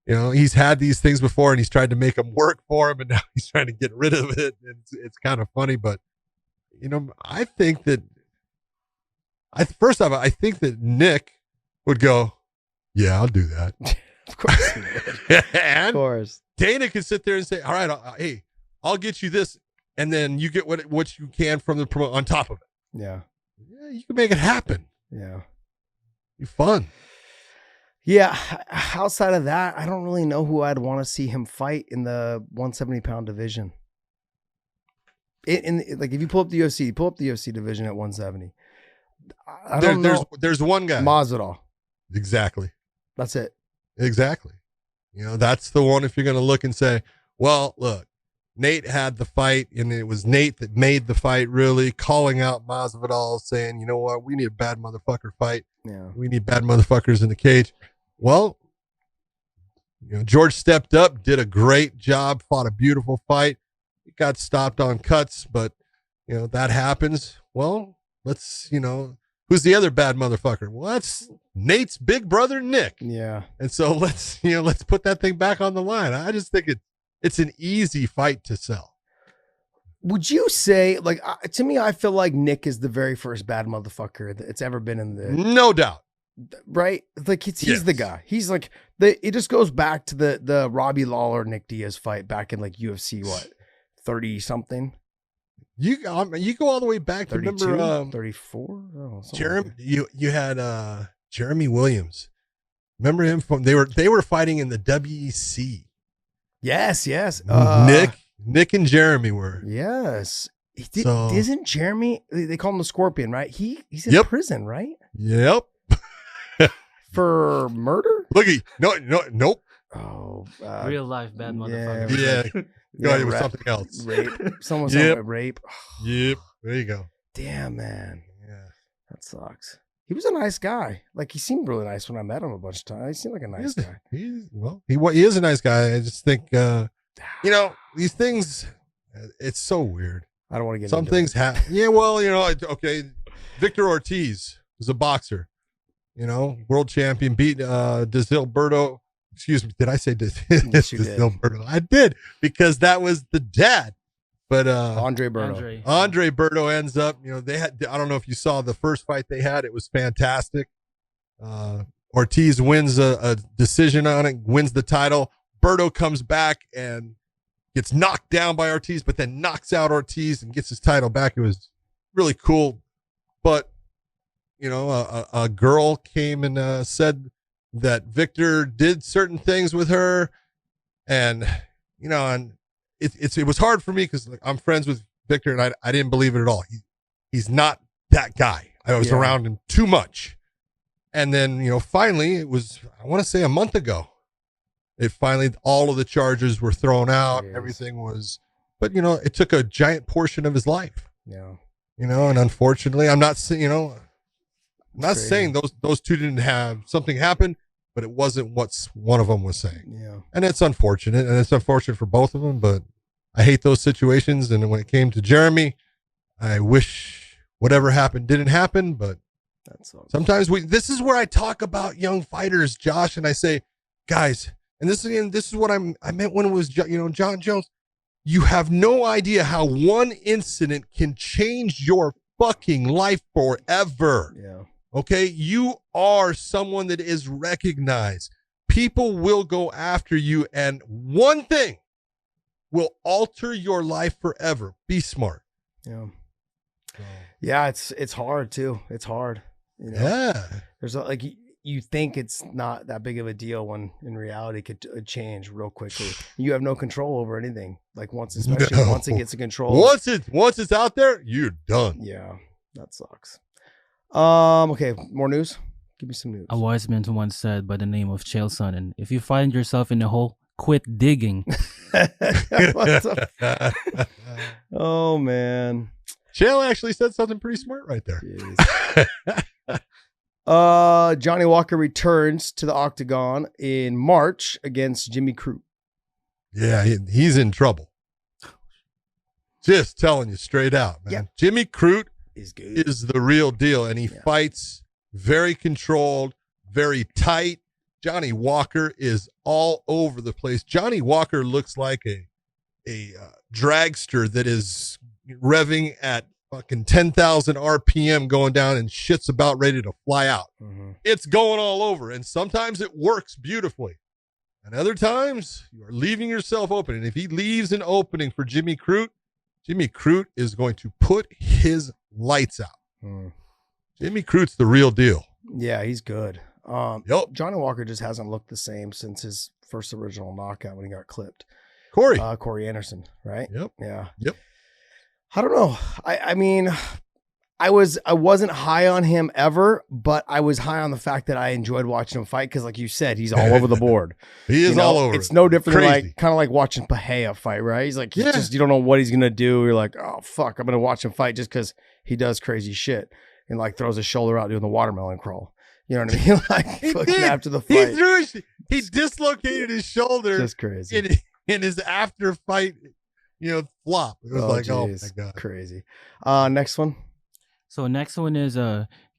you know, he's had these things before and he's tried to make them work for him, and now he's trying to get rid of it. It's kind of funny, but, you know, I think that first off, I think that Nick would go, yeah, I'll do that. Of course he would. And of course. Dana could sit there and say, all right, hey, I'll get you this, and then you get what you can from the promote on top of it. Yeah. Yeah, you can make it happen. Yeah. Be fun. Yeah. Outside of that, I don't really know who I'd want to see him fight in the 170-pound division. Like, if you pull up the UFC division at 170. I don't know. There's one guy. Masvidal. Exactly. That's it. Exactly. You know, that's the one if you're going to look and say, well, look, Nate had the fight, and it was Nate that made the fight, really calling out Masvidal, saying, you know what, we need a bad motherfucker fight. Yeah. We need bad motherfuckers in the cage. Well, you know, George stepped up, did a great job, fought a beautiful fight. He got stopped on cuts, but, you know, that happens. Well, let's, you know, who's the other bad motherfucker? Well, that's Nate's big brother, Nick. Yeah. And so let's put that thing back on the line. I just think it's an easy fight to sell. Would you say, like, to me, I feel like Nick is the very first bad motherfucker that's ever been in the... No doubt. Right? Like, he's the guy. He's like, it just goes back to the Robbie Lawler, Nick Diaz fight back in, like, UFC, 30-something? You go all the way back to 32, remember 34. Jeremy. You had Jeremy Williams. Remember him from they were fighting in the WEC. Yes. Nick and Jeremy were. Yes. Isn't Jeremy? They call him the Scorpion, right? He's in prison, right? Yep. For murder? Looky, nope. Oh, Real life bad motherfucker. Yeah. It was something else. Rape. Someone Yep. said rape. Yep. There you go. Damn, man. Yeah. That sucks. He was a nice guy. Like, he seemed really nice when I met him a bunch of times. He seemed like a nice guy. He is a nice guy. I just think, these things, it's so weird. I don't want to get Some into things it. happen. Yeah, well, okay. Victor Ortiz was a boxer, world champion, beat Desilberto. Excuse me. Did I say Yes, you did. Desilberto? I did, because that was the dad. But Andre Berto. Andre Berto ends up, they had, I don't know if you saw the first fight they had. It was fantastic. Ortiz wins a decision on it, wins the title. Berto comes back and gets knocked down by Ortiz, but then knocks out Ortiz and gets his title back. It was really cool. But, a girl came and said that Victor did certain things with her. And, and it was hard for me because I'm friends with Victor and I didn't believe it at all. He's not that guy. I was around him too much. And then, finally, it was, I want to say a month ago, all of the charges were thrown out. Yes. Everything was, but it took a giant portion of his life. Yeah. And unfortunately, I'm not saying, I'm not crazy. saying those two didn't have something happen, but it wasn't what one of them was saying. Yeah. And it's unfortunate, and it's unfortunate for both of them, but I hate those situations. And when it came to Jeremy, I wish whatever happened didn't happen, but sometimes this is where I talk about young fighters, Josh, and I say, guys, and this is what I meant when it was, John Jones, you have no idea how one incident can change your fucking life forever. Yeah. Okay, you are someone that is recognized. People will go after you, and one thing will alter your life forever. Be smart. Yeah. Yeah, it's hard too. It's hard. Yeah. There's you think it's not that big of a deal when in reality it could change real quickly. You have no control over anything. Like once it gets in control. Once it's out there, you're done. Yeah, that sucks. Okay, more news. Give me some news. A wise man once said by the name of Chael Sonnen, if you find yourself in a hole, quit digging. Oh man. Chael actually said something pretty smart right there. Johnny Walker returns to the octagon in March against Jimmy Crute. Yeah, he's in trouble. Just telling you straight out, man. Yeah. Jimmy Crute Is good. is the real deal, and he fights very controlled, very tight. Johnny Walker is all over the place. Johnny Walker looks like a dragster that is revving at fucking 10,000 RPM going down and shit's about ready to fly out. Mm-hmm. It's going all over, and sometimes it works beautifully. And other times you are leaving yourself open. And if he leaves an opening for Jimmy Crute is going to put his lights out. Mm. Jimmy Crute's the real deal. Yeah, he's good. Yep. Johnny Walker just hasn't looked the same since his first original knockout when he got clipped. Corey Anderson, right? Yep. Yeah. Yep. I don't know. I mean, I wasn't high on him ever, but I was high on the fact that I enjoyed watching him fight because, like you said, he's all over the board. He is all over. It's no different than Crazy. kind of like watching Pahea fight, right? He's like, you don't know what he's gonna do. You're like, oh fuck, I'm gonna watch him fight just because he does crazy shit and like throws his shoulder out doing the watermelon crawl. You know what I mean? Like fucking after the fight, he dislocated his shoulder. Just crazy. In his after fight, flop. It was oh my God. Crazy. Next one. So next one is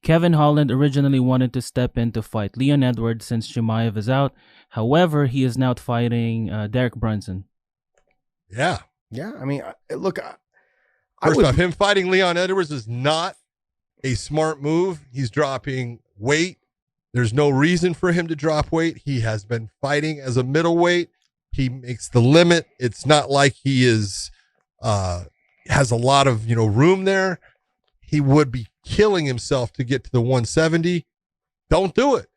Kevin Holland originally wanted to step in to fight Leon Edwards since Chimaev is out. However, he is now fighting Derek Brunson. Yeah. Yeah. I mean, look. First off, him fighting Leon Edwards is not a smart move. He's dropping weight. There's no reason for him to drop weight. He has been fighting as a middleweight. He makes the limit. It's not like he is has a lot of room there. He would be killing himself to get to the 170. Don't do it.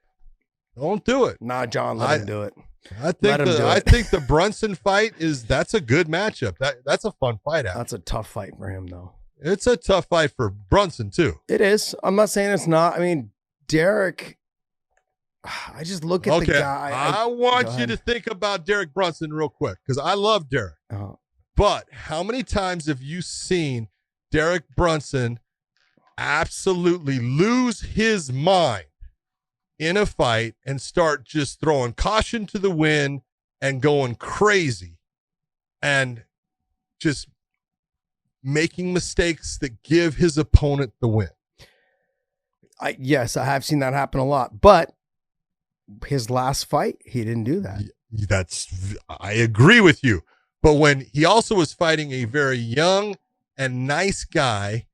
Don't do it. Nah, John, let him do it. I think the Brunson fight that's a good matchup. That's a fun fight. That's a tough fight for him, though. It's a tough fight for Brunson too. It is. I'm not saying it's not. I mean, Derek I just look at the guy. I want you to think about Derek Brunson real quick because I love Derek. But how many times have you seen Derek Brunson absolutely lose his mind in a fight and start just throwing caution to the wind and going crazy and just making mistakes that give his opponent the win? Yes, I have seen that happen a lot. But his last fight, he didn't do that. I agree with you. But when he also was fighting a very young and nice guy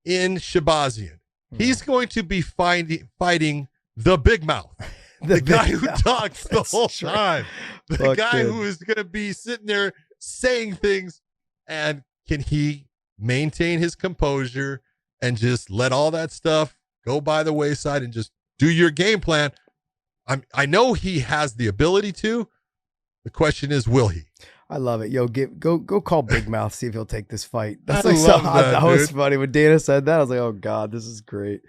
in Shabazian, he's going to be fighting the big mouth. The guy who talks the whole time. The guy who is going to be sitting there saying things. And can he maintain his composure and just let all that stuff go by the wayside and just do your game plan? I know he has the ability to. The question is, will he? I love it. Yo, go call Big Mouth, see if he'll take this fight. That's I like love so that, that was funny. When Dana said that, I was like, oh God, this is great.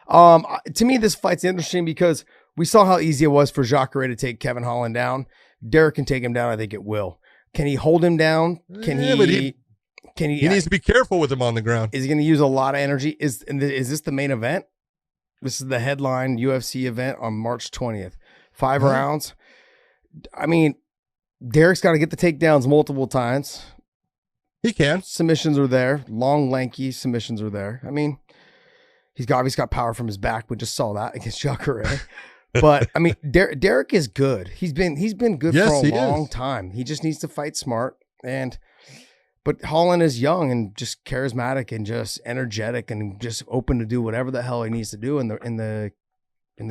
To me, this fight's interesting because we saw how easy it was for Jacare to take Kevin Holland down. Derek can take him down. I think it will. Can he hold him down? Can he? He needs to be careful with him on the ground. Is he going to use a lot of energy? Is this the main event? This is the headline UFC event on March 20th. 5 rounds. I mean, Derek's got to get the takedowns multiple times. He can. Submissions are there. Long, lanky submissions are there. I mean, he's obviously got power from his back. We just saw that against Jacare. But I mean, Derek is good. He's been good for a long time. He just needs to fight smart. But Holland is young and just charismatic and just energetic and just open to do whatever the hell he needs to do in the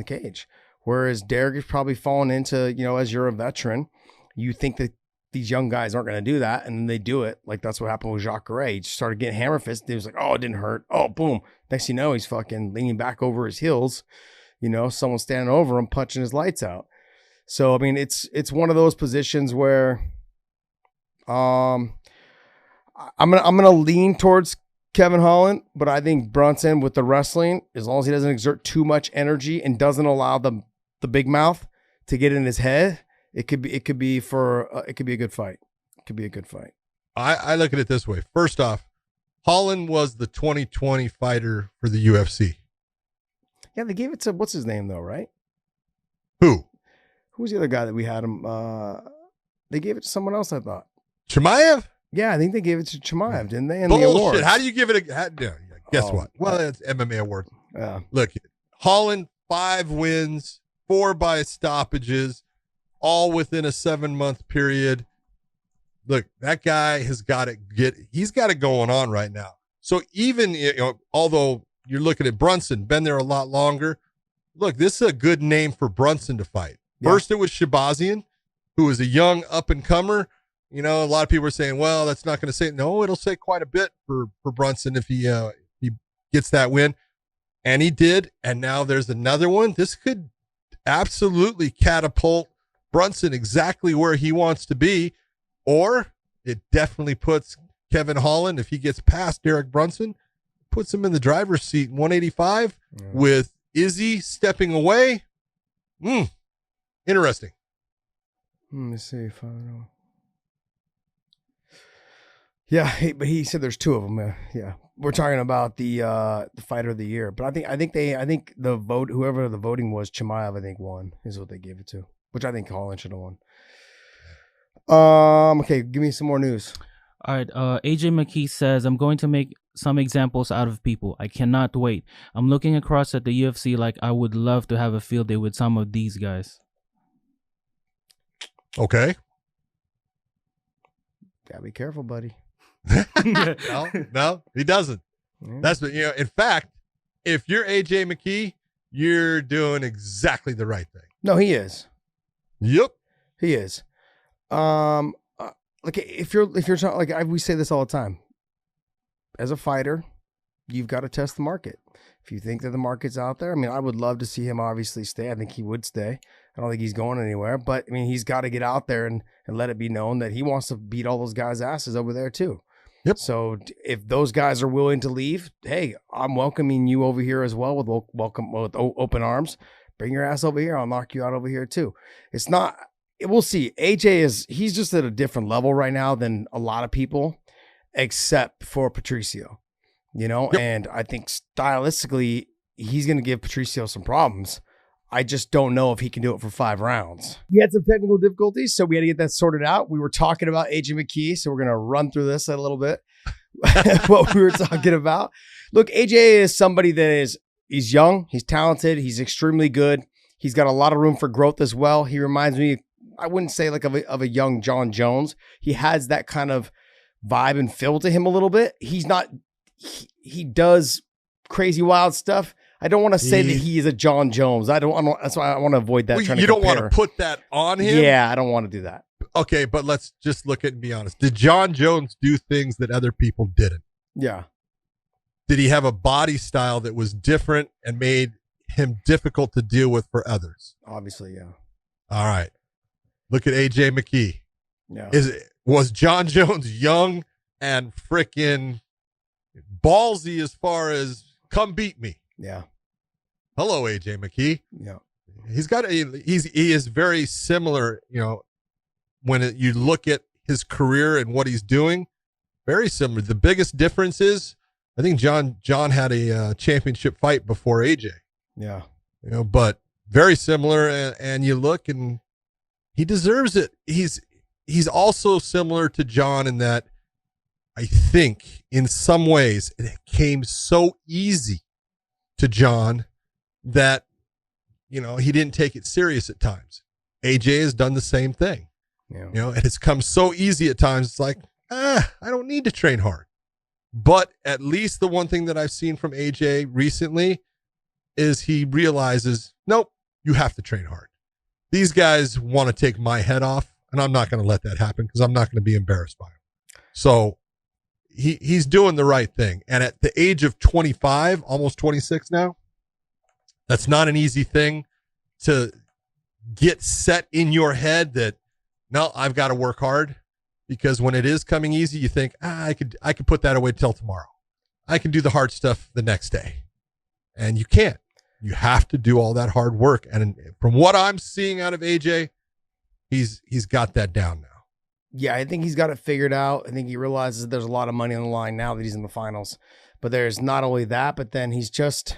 cage. Whereas Derek is probably falling into, as you're a veteran, you think that these young guys aren't going to do that, and then they do it. Like that's what happened with Jacare. He just started getting hammer fisted. He was like, oh, it didn't hurt. Oh, boom. Next thing you know, he's fucking leaning back over his heels. Someone standing over him, punching his lights out. So, I mean, it's one of those positions where I'm gonna lean towards Kevin Holland, but I think Brunson with the wrestling, as long as he doesn't exert too much energy and doesn't allow the big mouth to get in his head, it could be a good fight. It could be a good fight. I look at it this way. First off, Holland was the 2020 fighter for the UFC. Yeah, they gave it to what's his name though, right? Who? Who was the other guy that we had him? They gave it to someone else, I thought. Chimaev? Yeah, I think they gave it to Chimaev, didn't they? In Bullshit. The awards. How do you give it guess what? Well, it's MMA award. Yeah. Look, Holland, 5 wins, 4 by stoppages, all within a 7-month period. Look, that guy he's got it going on right now. So even, although you're looking at Brunson, been there a lot longer. Look, this is a good name for Brunson to fight. Yeah. First, it was Shabazian, who was a young up-and-comer. A lot of people are saying, well, that's not going to say it. No, it'll say quite a bit for Brunson if he gets that win. And he did. And now there's another one. This could absolutely catapult Brunson exactly where he wants to be. Or it definitely puts Kevin Holland, if he gets past Derek Brunson, puts him in the driver's seat in 185 with Izzy stepping away. Interesting. Let me see if I know. Yeah, but he said there's 2 of them. Yeah, we're talking about the fighter of the year. But I think the vote, whoever the voting was, Chimaev, I think won is what they gave it to, which I think Holland should have won. Okay, give me some more news. All right, AJ Mckee says, I'm going to make some examples out of people. I cannot wait. I'm looking across at the UFC like I would love to have a field day with some of these guys. Okay. Gotta be careful, buddy. No, he doesn't. Yeah. That's what, in fact, if you're AJ Mckee, you're doing exactly the right thing. No, he is. Yep. He is. Like if you're talking, like we say this all the time, as a fighter, you've got to test the market. If you think that the market's out there, I mean, I would love to see him obviously stay. I think he would stay. I don't think he's going anywhere, but I mean, he's got to get out there and let it be known that he wants to beat all those guys' asses over there too. Yep. So if those guys are willing to leave, hey, I'm welcoming you over here as well with open arms. Bring your ass over here. I'll knock you out over here too. It's not. We'll see. He's just at a different level right now than a lot of people, except for Patricio. And I think stylistically, he's going to give Patricio some problems. I just don't know if he can do it for 5 rounds. We had some technical difficulties, so we had to get that sorted out. We were talking about AJ Mckee, so we're going to run through this a little bit. What we were talking about. Look, AJ is somebody he's young, he's talented, he's extremely good. He's got a lot of room for growth as well. He reminds me, I wouldn't say like of a young John Jones. He has that kind of vibe and feel to him a little bit. He does crazy wild stuff. I don't want to say that he is a John Jones. That's why I want to avoid that. You don't want to put that on him? Yeah, I don't want to do that. Okay, but let's just look at and be honest. Did John Jones do things that other people didn't? Yeah. Did he have a body style that was different and made him difficult to deal with for others? Obviously, yeah. All right. Look at AJ Mckee. Yeah. Was John Jones young and freaking ballsy as far as come beat me? Yeah. Hello, AJ Mckee. Yeah. He is very similar, when you look at his career and what he's doing, very similar. The biggest difference is I think John had a championship fight before AJ. Yeah. But very similar, and you look and he deserves it. He's also similar to John in that I think in some ways it came so easy to John that, he didn't take it serious at times. AJ has done the same thing. Yeah. And it's come so easy at times. It's like, I don't need to train hard. But at least the one thing that I've seen from AJ recently is he realizes, nope, you have to train hard. These guys want to take my head off, and I'm not going to let that happen because I'm not going to be embarrassed by him. So he's doing the right thing. And at the age of 25, almost 26 now, that's not an easy thing to get set in your head that, no, I've got to work hard, because when it is coming easy, you think, I could put that away till tomorrow. I can do the hard stuff the next day. And you can't. You have to do all that hard work. And from what I'm seeing out of AJ, he's got that down now. Yeah, I think he's got it figured out. I think he realizes that there's a lot of money on the line now that he's in the finals. But there's not only that, but then he's just,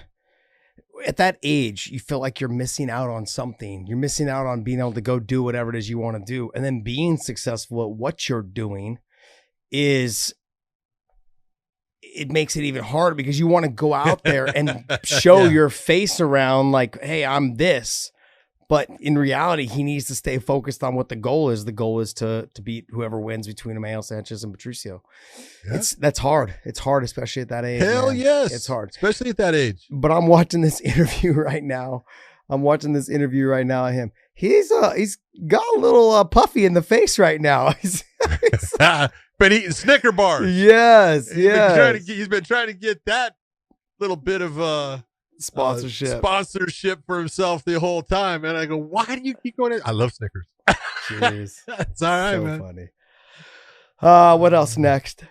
at that age, you feel like you're missing out on something. You're missing out on being able to go do whatever it is you want to do. And then being successful at what you're doing it makes it even harder, because you want to go out there and show your face around like, hey, I'm this. But in reality, he needs to stay focused on what the goal is. The goal is to beat whoever wins between Emmanuel Sanchez and Patricio. Yeah. That's hard. It's hard, especially at that age. Hell, man. Yes. It's hard. Especially at that age. But I'm watching this interview right now. of him. He's got a little puffy in the face right now. He's been eating Snicker bars. Yes. He's been trying to get that little bit of sponsorship for himself the whole time. And I go, why do you keep going in? I love Snickers. Jeez. That's all right, so man. Funny. What else next?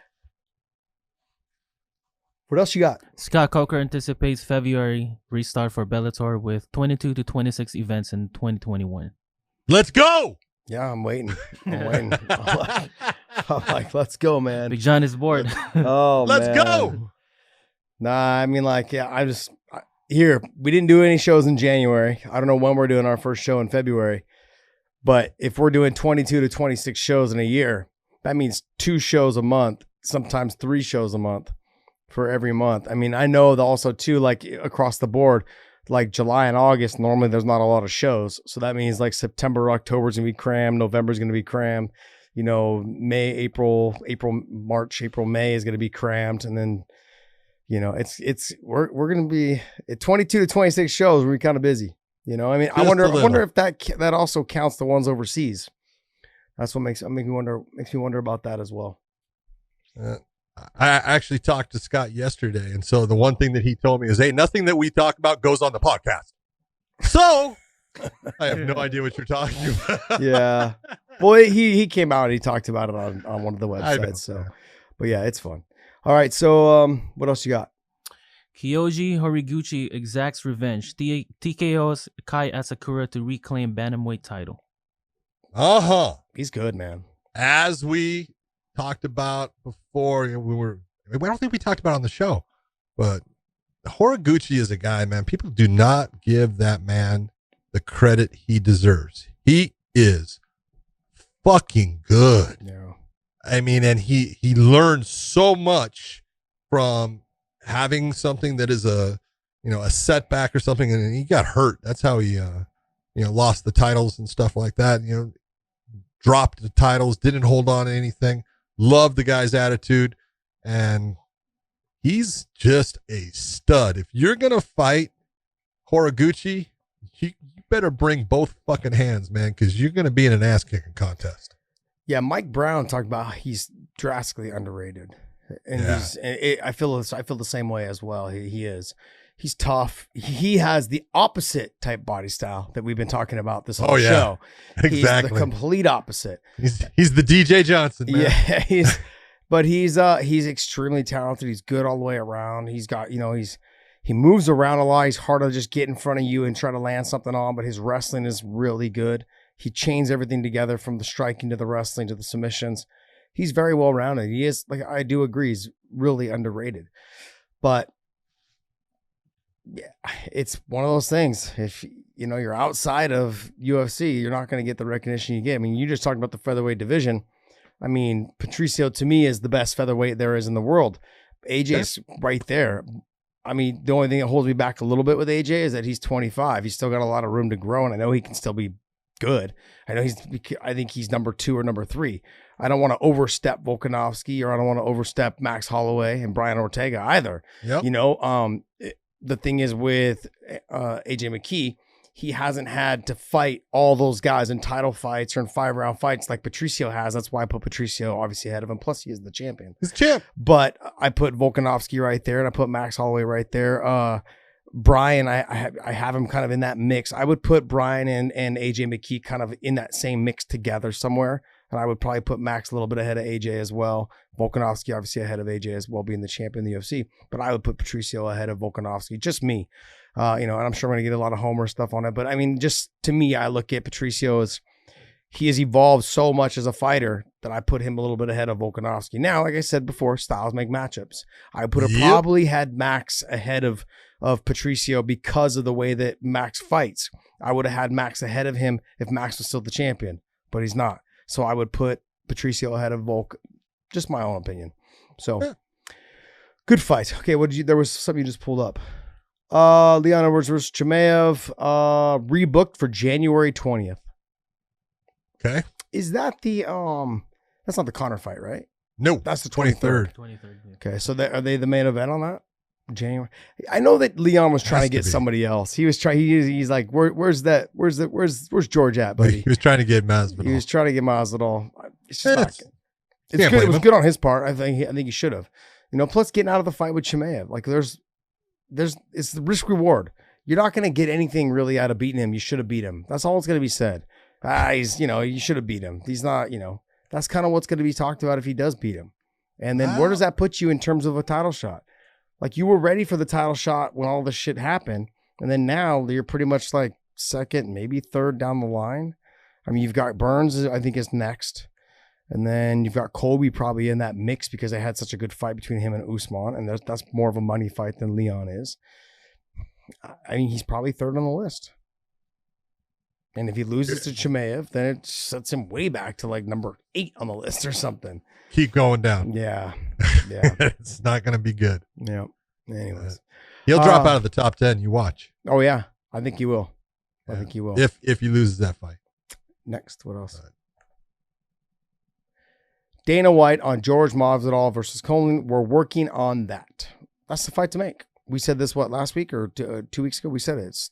What else you got? Scott Coker anticipates February restart for Bellator with 22 to 26 events in 2021. Let's go. Yeah, I'm waiting. I'm like, let's go, man. Big John is bored. Oh, let's man. go. Nah, I mean, like, yeah, we didn't do any shows in January. I don't know when we're doing our first show in February. But if we're doing 22 to 26 shows in a year, that means 2 shows a month, sometimes 3 shows a month for every month. I mean, I know that also too, like across the board, like July and August, normally there's not a lot of shows. So that means like September, October is going to be crammed. November is going to be crammed. May, April, March, May is going to be crammed. And then, we're going to be at 22 to 26 shows. We're kind of busy. I mean, I wonder if that also counts the ones overseas. That's what makes me wonder about that as well. I actually talked to Scott yesterday, and so the one thing that he told me is, hey, nothing that we talk about goes on the podcast. So I have no idea what you're talking about. Yeah. Well, he came out and he talked about it on one of the websites. So, but yeah, it's fun. All right. So what else you got? Kyoji Horiguchi exacts revenge. TKO's Kai Asakura to reclaim bantamweight title. He's good, man. As we talked about before, I don't think we talked about it on the show, but Horiguchi is a guy, man. People do not give that man the credit he deserves. He is fucking good. Yeah. I mean, and he learned so much from having something that is a setback or something, and he got hurt. That's how he lost the titles and stuff like that. Dropped the titles, didn't hold on to anything. Loved the guy's attitude, and he's just a stud. If you're gonna fight Horiguchi, you better bring both fucking hands, man, because you're gonna be in an ass kicking contest. Yeah, Mike Brown talked about he's drastically underrated, and I feel the same way as well. He is. He's tough. He has the opposite type body style that we've been talking about this whole show. Exactly. He's the complete opposite. He's the DJ Johnson, man. Yeah, he's extremely talented. He's good all the way around. He's got, he moves around a lot. He's hard to just get in front of you and try to land something on, but his wrestling is really good. He chains everything together from the striking to the wrestling to the submissions. He's very well rounded. He is, like, I do agree, he's really underrated. But yeah, it's one of those things. If you're outside of UFC, you're not going to get the recognition you get. I mean, you just talked about the featherweight division. I mean, Patricio to me is the best featherweight there is in the world. AJ's right there. I mean, the only thing that holds me back a little bit with AJ is that he's 25. He's still got a lot of room to grow, and I know he can still be good. I think he's number 2 or number 3. I don't want to overstep Volkanovski, or I don't want to overstep Max Holloway and Brian Ortega either. Yep. The thing is with AJ Mckee, he hasn't had to fight all those guys in title fights or in 5-round fights like Patricio has. That's why I put Patricio obviously ahead of him. Plus, he is the champion. He's champ. But I put Volkanovski right there, and I put Max Holloway right there. Brian, I have him kind of in that mix. I would put Brian and AJ Mckee kind of in that same mix together somewhere. And I would probably put Max a little bit ahead of AJ as well. Volkanovski obviously ahead of AJ as well, being the champion in the UFC. But I would put Patricio ahead of Volkanovski. Just me. And I'm sure I'm going to get a lot of Homer stuff on it. But I mean, just to me, I look at Patricio as he has evolved so much as a fighter that I put him a little bit ahead of Volkanovski. Now, like I said before, styles make matchups. I would have probably had Max ahead of Patricio because of the way that Max fights. I would have had Max ahead of him if Max was still the champion, but he's not. So I would put Patricio ahead of Volk. Just my own opinion. So good fight. Okay, there was something you just pulled up. Leon Edwards versus Chimaev, rebooked for January 20th. Okay. Is that the that's not the Conor fight, right? No, that's the 23rd. 23rd. Yeah. Okay, so are they the main event on that? January. I know that Leon was trying to get somebody else. He was trying. He's like, where's George at, buddy? He was trying to get Masvidal. He was trying to get Masvidal. It's just not. It's Can't good. It blame was him. good on his part. I think he should have. Plus getting out of the fight with Chimaev. Like it's the risk reward. You're not going to get anything really out of beating him. You should have beat him. That's all that's going to be said. You should have beat him. He's not. That's kind of what's going to be talked about if he does beat him. And then where does that put you in terms of a title shot? Like, you were ready for the title shot when all this shit happened. And then now you're pretty much like second, maybe third down the line. I mean, you've got Burns, I think, is next. And then you've got Colby probably in that mix because they had such a good fight between him and Usman. And that's more of a money fight than Leon is. I mean, he's probably third on the list. And if he loses to Chimaev, then it sets him way back to like number 8 on the list or something. Keep going down. Yeah. It's not going to be good. Yeah. Anyways. He'll drop out of the top 10. You watch. Oh, yeah. I think he will. Yeah. I think he will. If he loses that fight. Next, what else? Dana White on George Masvidal versus Colin. We're working on that. That's the fight to make. We said this, last week or 2 weeks ago? We said it. It's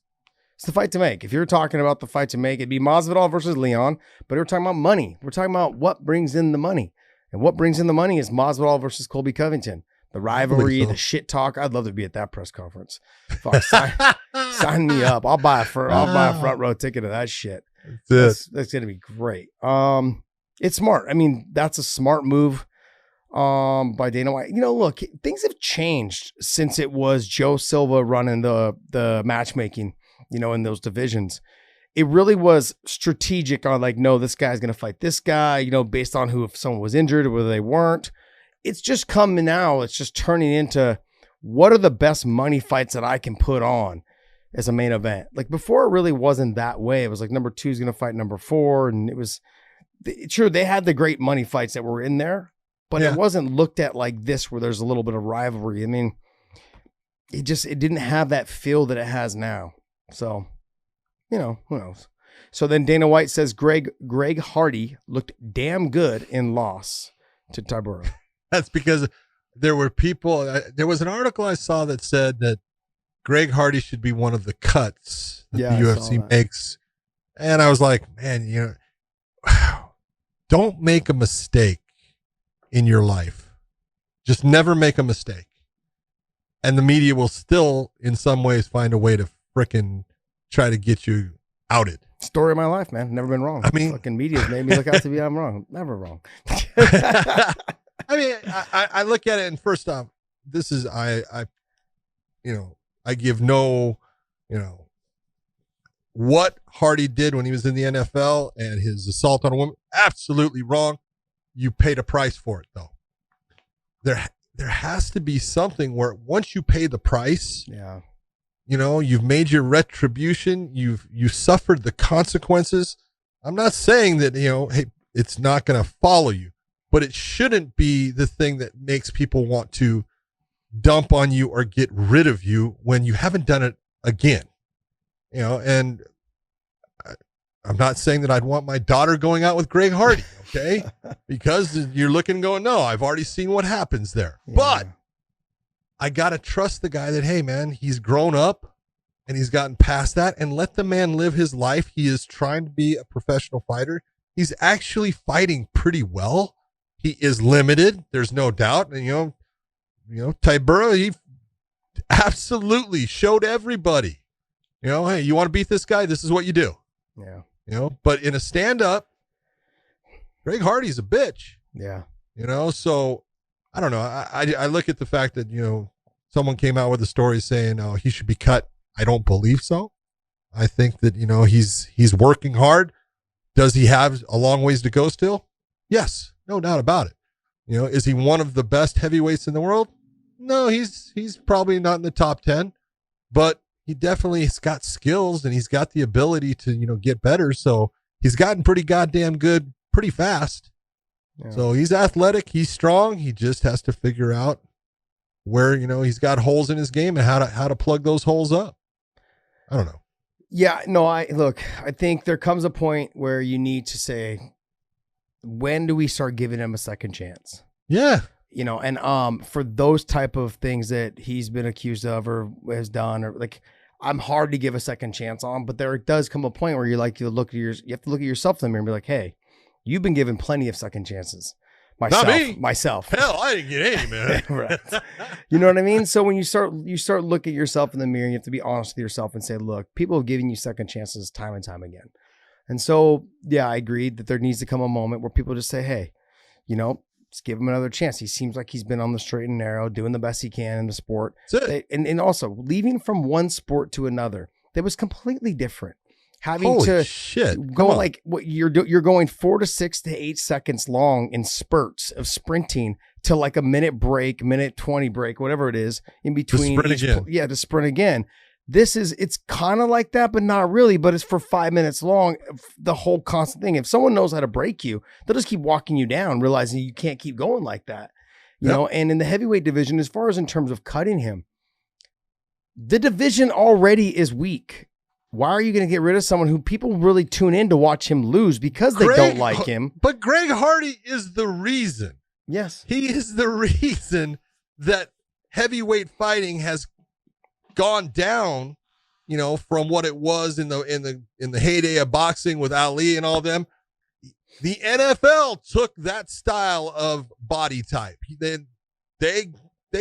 the fight to make. If you're talking about the fight to make, it'd be Masvidal versus Leon. But we're talking about money. We're talking about what brings in the money. And what brings in the money is Masvidal versus Colby Covington. The rivalry, the shit talk. I'd love to be at that press conference. Fuck, sign me up. I'll buy a front row ticket to that shit. That's going to be great. It's smart. I mean, that's a smart move. by Dana White. You know, look, things have changed since it was Joe Silva running the matchmaking, you know, in those divisions. It really was strategic on like, no, this guy's going to fight this guy, you know, based on who, if someone was injured or whether they weren't. It's just coming now. It's just turning into what are the best money fights that I can put on as a main event. Like before, it really wasn't that way. It was like number 2 is going to fight number 4. And it was sure they had the great money fights that were in there, but it wasn't looked at like this where there's a little bit of rivalry. I mean, it didn't have that feel that it has now. So, you know, who knows? So then Dana White says Greg Hardy looked damn good in loss to Tybura. That's because there were people, there was an article I saw that said that Greg Hardy should be one of the cuts that the UFC makes. And I was like, man, you know, don't make a mistake in your life. Just never make a mistake. And the media will still, in some ways, find a way to frickin' try to get you outed. Story of my life, man. Never been wrong. I mean, fucking media's made me look out to be I'm wrong. Never wrong. I mean, I look at it, and first off, this is I give no, you know, what Hardy did when he was in the NFL and his assault on a woman, absolutely wrong. You paid a price for it, though. There has to be something where once you pay the price, you know, you've made your retribution, you suffered the consequences. I'm not saying that, you know, hey, it's not going to follow you, but it shouldn't be the thing that makes people want to dump on you or get rid of you when you haven't done it again. You know, and I'm not saying that I'd want my daughter going out with Greg Hardy, okay? Because you're looking going, no, I've already seen what happens there. Yeah. But I got to trust the guy that, hey, man, he's grown up and he's gotten past that, and let the man live his life. He is trying to be a professional fighter. He's actually fighting pretty well. He is limited. There's no doubt. And, you know, Tybura, he absolutely showed everybody, you know, hey, you want to beat this guy? This is what you do. Yeah. You know, but in a stand-up, Greg Hardy's a bitch. Yeah. You know, so I don't know. I look at the fact that, you know, someone came out with a story saying, oh, he should be cut. I don't believe so. I think that, you know, he's working hard. Does he have a long ways to go still? Yes, no doubt about it. You know, is he one of the best heavyweights in the world? No, he's probably not in the top 10, but he definitely has got skills and he's got the ability to, you know, get better. So he's gotten pretty goddamn good pretty fast. Yeah. So he's athletic. He's strong. He just has to figure out where, you know, he's got holes in his game and how to plug those holes up. I don't know. Yeah, no, I think there comes a point where you need to say, when do we start giving him a second chance? Yeah. You know, and for those type of things that he's been accused of or has done, or like, I'm hard to give a second chance on, but there does come a point where you have to look at yourself in the mirror and be like, hey, you've been given plenty of second chances. Myself. Hell, I didn't get any, man. Right. You know what I mean? So when you start looking at yourself in the mirror, you have to be honest with yourself and say, look, people have given you second chances time and time again. And so, yeah, I agree that there needs to come a moment where people just say, hey, you know, let's give him another chance. He seems like he's been on the straight and narrow, doing the best he can in the sport. And also leaving from one sport to another that was completely different. Having go like what you're going 4 to 6 to 8 seconds long in spurts of sprinting to like a minute break, minute 20 break, whatever it is in between. To sprint again. It's kind of like that, but not really, but it's for 5 minutes long. The whole constant thing. If someone knows how to break you, they'll just keep walking you down, realizing you can't keep going like that, you know? And in the heavyweight division, as far as in terms of cutting him, the division already is weak. Why are you going to get rid of someone who people really tune in to watch him lose because they don't like him? But Greg Hardy is the reason. Yes. He is the reason that heavyweight fighting has gone down, you know, from what it was in the heyday of boxing with Ali and all them. The NFL took that style of body type. They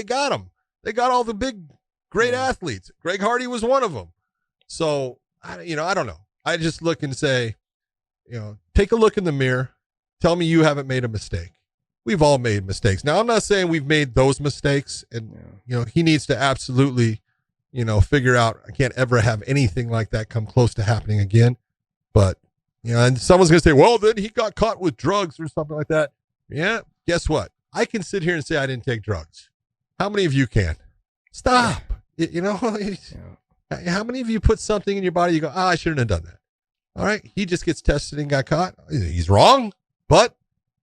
got him. They got all the big, great athletes. Greg Hardy was one of them. So, you know, I don't know. I just look and say, you know, take a look in the mirror. Tell me you haven't made a mistake. we've all made mistakes. Now, I'm not saying we've made those mistakes, and he needs to absolutely, figure out I can't ever have anything like that come close to happening again. But and someone's gonna say, well, then he got caught with drugs or something like that. Yeah, guess what? I can sit here and say I didn't take drugs. How many of you can? Stop. How many of you put something in your body, you go, I shouldn't have done that. All right, he just gets tested and got caught. He's wrong, but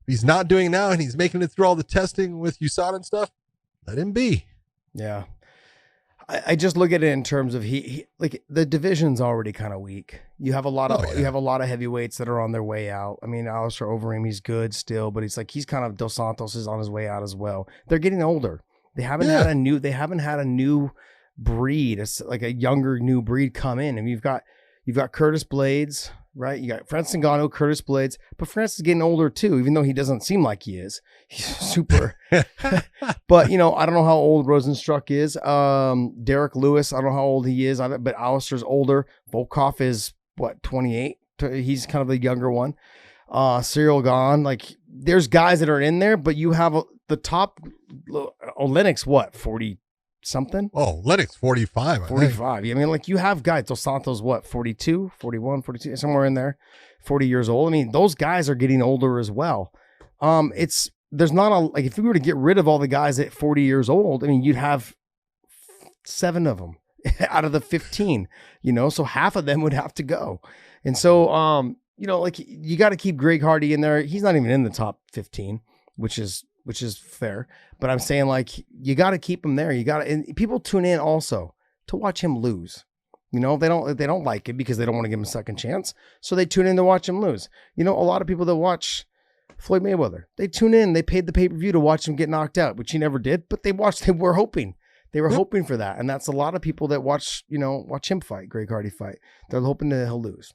he's not doing it now, and he's making it through all the testing with USADA and stuff. Let him be. Yeah. I just look at it in terms of he like the division's already kind of weak. You have a lot of heavyweights that are on their way out. I mean, Alistair Overeem, he's good still, but he's kind of Dos Santos is on his way out as well. They're getting older. They haven't had a new breed. It's like a younger new breed come in. And you've got Curtis Blades, right? You got Francis Ngannou, Curtis Blades, but Francis is getting older too, even though he doesn't seem like he is. He's super. But, I don't know how old Rosenstruck is. Derek Lewis, I don't know how old he is, but Alistair's older. Volkov is, 28? He's kind of the younger one. Cyril Gahn, there's guys that are in there, but you have the top, Lennox, 40 something? Oh, Lennox 45. 45. I mean, you have guys. Dos Santos, 42, 41, 42, somewhere in there, 40 years old. I mean, those guys are getting older as well. There's not if we were to get rid of all the guys at 40 years old, I mean, you'd have 7 of them out of the 15, so half of them would have to go. And so, you got to keep Greg Hardy in there. He's not even in the top 15, which is fair, but I'm saying you got to keep him there. And people tune in also to watch him lose. They don't like it because they don't want to give him a second chance. So they tune in to watch him lose. A lot of people that watch Floyd Mayweather, they tune in, they paid the pay-per-view to watch him get knocked out, which he never did, but they were hoping hoping for that. And that's a lot of people that watch him fight, Greg Hardy fight. They're hoping that he'll lose.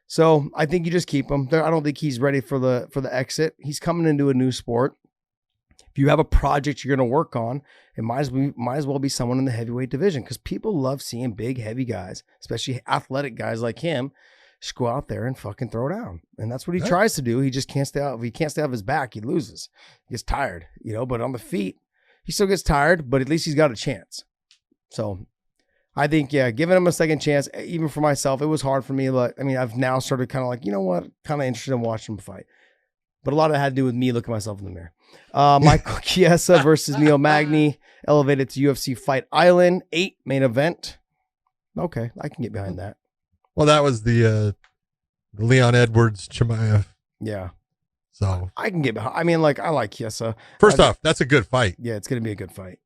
So I think you just keep him there. I don't think he's ready for the exit. He's coming into a new sport. If you have a project you're going to work on, it might as well be someone in the heavyweight division, because people love seeing big, heavy guys, especially athletic guys like him, just go out there and fucking throw down. And that's what he tries to do. He just can't stay out. If he can't stay off his back, he loses. He gets tired, but on the feet, he still gets tired, but at least he's got a chance. So I think, giving him a second chance, even for myself, it was hard for me. But I mean, I've now started kind of kind of interested in watching him fight. But a lot of it had to do with me looking myself in the mirror. Michael Chiesa versus Neil Magny, elevated to UFC Fight Island, 8 main event. Okay, I can get behind that. Well, that was the Leon Edwards Chimaev. Yeah. So I can get behind. I mean, I like Chiesa. First off, that's a good fight. Yeah, it's going to be a good fight.